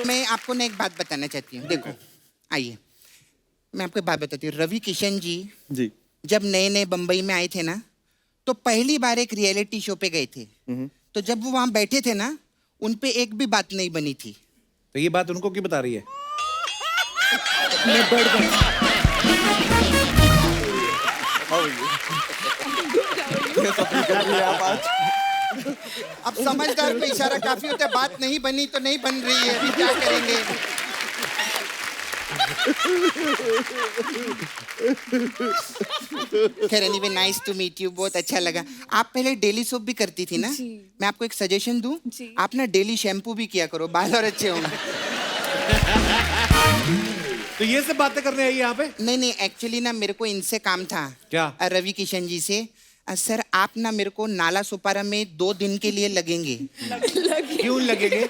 मैं आपको ना एक बात बताना चाहती हूँ। देखो आइए, मैं आपको एक बात बताती हूँ। रवि किशन जी जी। जब नए नए बंबई में आए थे ना, तो पहली बार एक रियलिटी शो पे गए थे। तो जब वो वहां बैठे थे ना, उन पे एक भी बात नहीं बनी थी। तो ये बात उनको क्यों बता रही है? मैं बढ़ गई। अब समझदार पे इशारा काफी होता है। बात नहीं बनी तो नहीं बन रही है, अभी क्या करेंगे? खैर anyway, nice to meet you, बहुत अच्छा लगा। आप पहले डेली सोप भी करती थी ना? जी। मैं आपको एक सजेशन दूं, जी। आप ना डेली शैम्पू भी किया करो, बाल और अच्छे होंगे। तो ये सब बातें करने आई यहाँ पे? नहीं, एक्चुअली ना मेरे को इनसे काम था। क्या? रवि किशन जी से। सर आप ना मेरे को नाला सुपारा में 2 दिन के लिए लगेंगे। क्यों लगेंगे?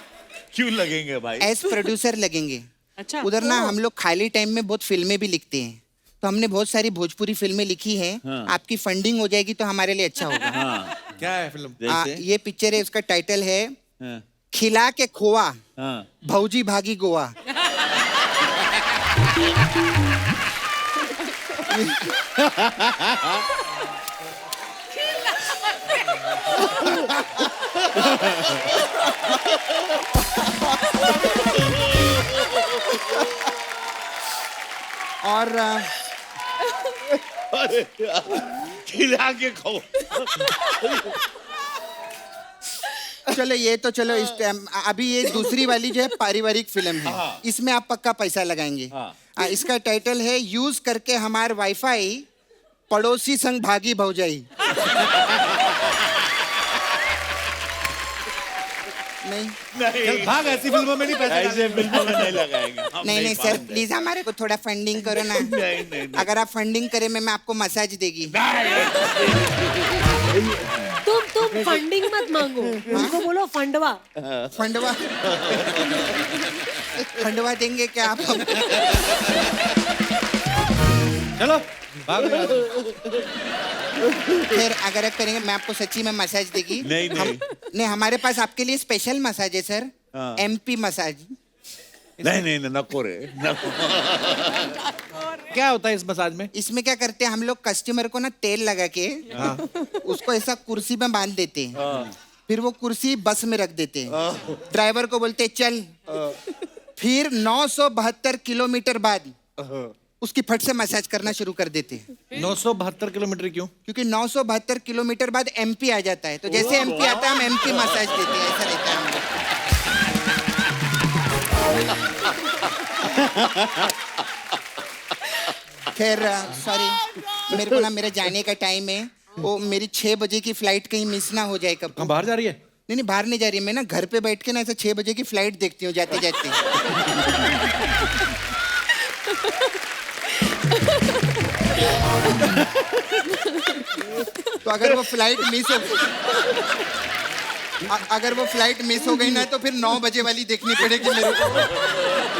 क्यों लगेंगे भाई? एज प्रोड्यूसर लगेंगे। अच्छा। उधर ना हम लोग खाली टाइम में बहुत फिल्में भी लिखते हैं, तो हमने बहुत सारी भोजपुरी फिल्में लिखी हैं। आपकी फंडिंग हो जाएगी तो हमारे लिए अच्छा होगा। क्या है फिल्म? जैसे? ये पिक्चर है, उसका टाइटल है हाँ, खिला के खोआ हाँ। भौजी भागी गोवा। और अरे यार, खिला के खाओ। चलो ये तो चलो, इस टाइम अभी ये दूसरी वाली जो है पारिवारिक फिल्म है, इसमें आप पक्का पैसा लगाएंगे। इसका टाइटल है यूज करके हमार वाईफाई पड़ोसी संग भागी भौजाई। नहीं चल भाग, ऐसी फिल्मों में नहीं पैसे ऐसे फिल्मों में नहीं लगाएंगे हम। नहीं सर, मानते। प्लीज हमारे को थोड़ा फंडिंग करो ना। नहीं। अगर आप फंडिंग करें मैं आपको मसाज देगी। तुम फंडिंग मत मांगो, उनको बोलो फंडवा। फंडवा फंडवा देंगे क्या आप? चलो भाग यार। फिर अगर आप करेंगे मैं आपको सच्ची में मसाज देगी। नहीं। नहीं, हमारे पास आपके लिए स्पेशल मसाज है सर, MP मसाज। नहीं, नको रे, नको। क्या होता है इस मसाज में? इसमें क्या करते हैं हम लोग, कस्टमर को ना तेल लगा के उसको ऐसा कुर्सी में बांध देते हैं, फिर वो कुर्सी बस में रख देते हैं, ड्राइवर को बोलते हैं चल, फिर 972 किलोमीटर बाद उसकी फट से मसाज करना शुरू कर देते हैं। 972 किलोमीटर क्यों? क्योंकि 972 किलोमीटर बाद MP आ जाता है, तो जैसे MP आता है हम MP मसाज देते हैं, ऐसा रहता है हम लोग। खैर सॉरी, मेरे को ना मेरे जाने का टाइम है, वो मेरी 6 बजे की फ्लाइट कहीं मिस ना हो जाए। कब कहाँ बाहर जा रही है? नहीं बाहर नहीं जा रही, मैं ना घर पे बैठ के ना ऐसे 6 बजे की फ्लाइट देखती हूँ जाते जाते। तो अगर वो फ्लाइट मिस हो गई ना तो फिर 9 बजे वाली देखनी पड़ेगी मेरे को।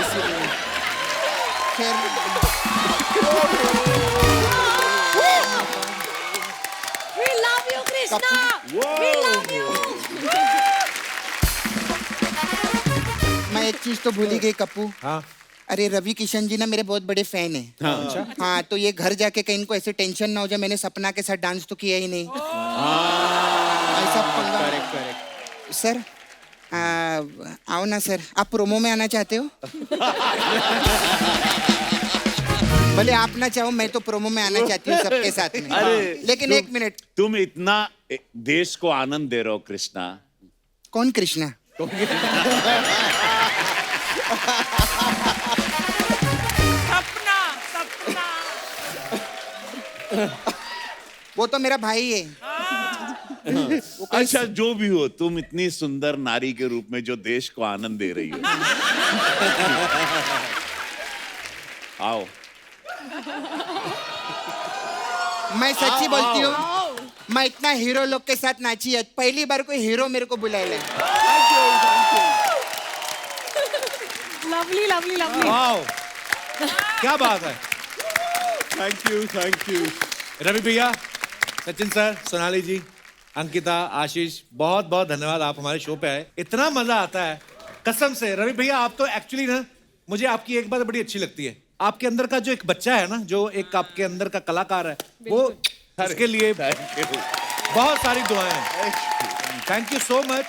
इसीलिए खैर We love you, Krishna. We love you. मैं एक चीज तो भूल ही गई कप्पू। हाँ अरे रवि किशन जी ना मेरे बहुत बड़े फैन हैं। हाँ तो ये घर जाके कहीं इनको ऐसे टेंशन ना हो जाए, मैंने सपना के साथ डांस तो किया ही नहीं। ऐसा पंगा। करेक्ट। सर आओ ना सर, आप प्रोमो में आना चाहते हो? भले आप ना चाहो, मैं तो प्रोमो में आना चाहती हूँ सबके साथ में। लेकिन एक मिनट, तुम इतना देश को आनंद दे रहे हो कृष्णा। कौन कृष्णा? सपना वो तो मेरा भाई है। अच्छा जो भी हो, तुम इतनी सुंदर नारी के रूप में जो देश को आनंद दे रही हो। आओ। मैं सच्ची बोलती हूँ, मैं इतना हीरो लोग के साथ नाची है, पहली बार कोई हीरो मेरे को बुलाया। Lovely lovely lovely. वाओ क्या बात है। Thank you. रवि भैया, सचिन सर, सोनाली जी, अंकिता, आशीष, बहुत बहुत धन्यवाद, आप हमारे शो पे आए। इतना मजा आता है कसम से। रवि भैया आप तो एक्चुअली ना, मुझे आपकी एक बात बड़ी अच्छी लगती है, आपके अंदर का जो एक बच्चा है ना, जो एक आपके अंदर का कलाकार है, वो इसके लिए बहुत सारी दुआएं हैं। Thank you so much.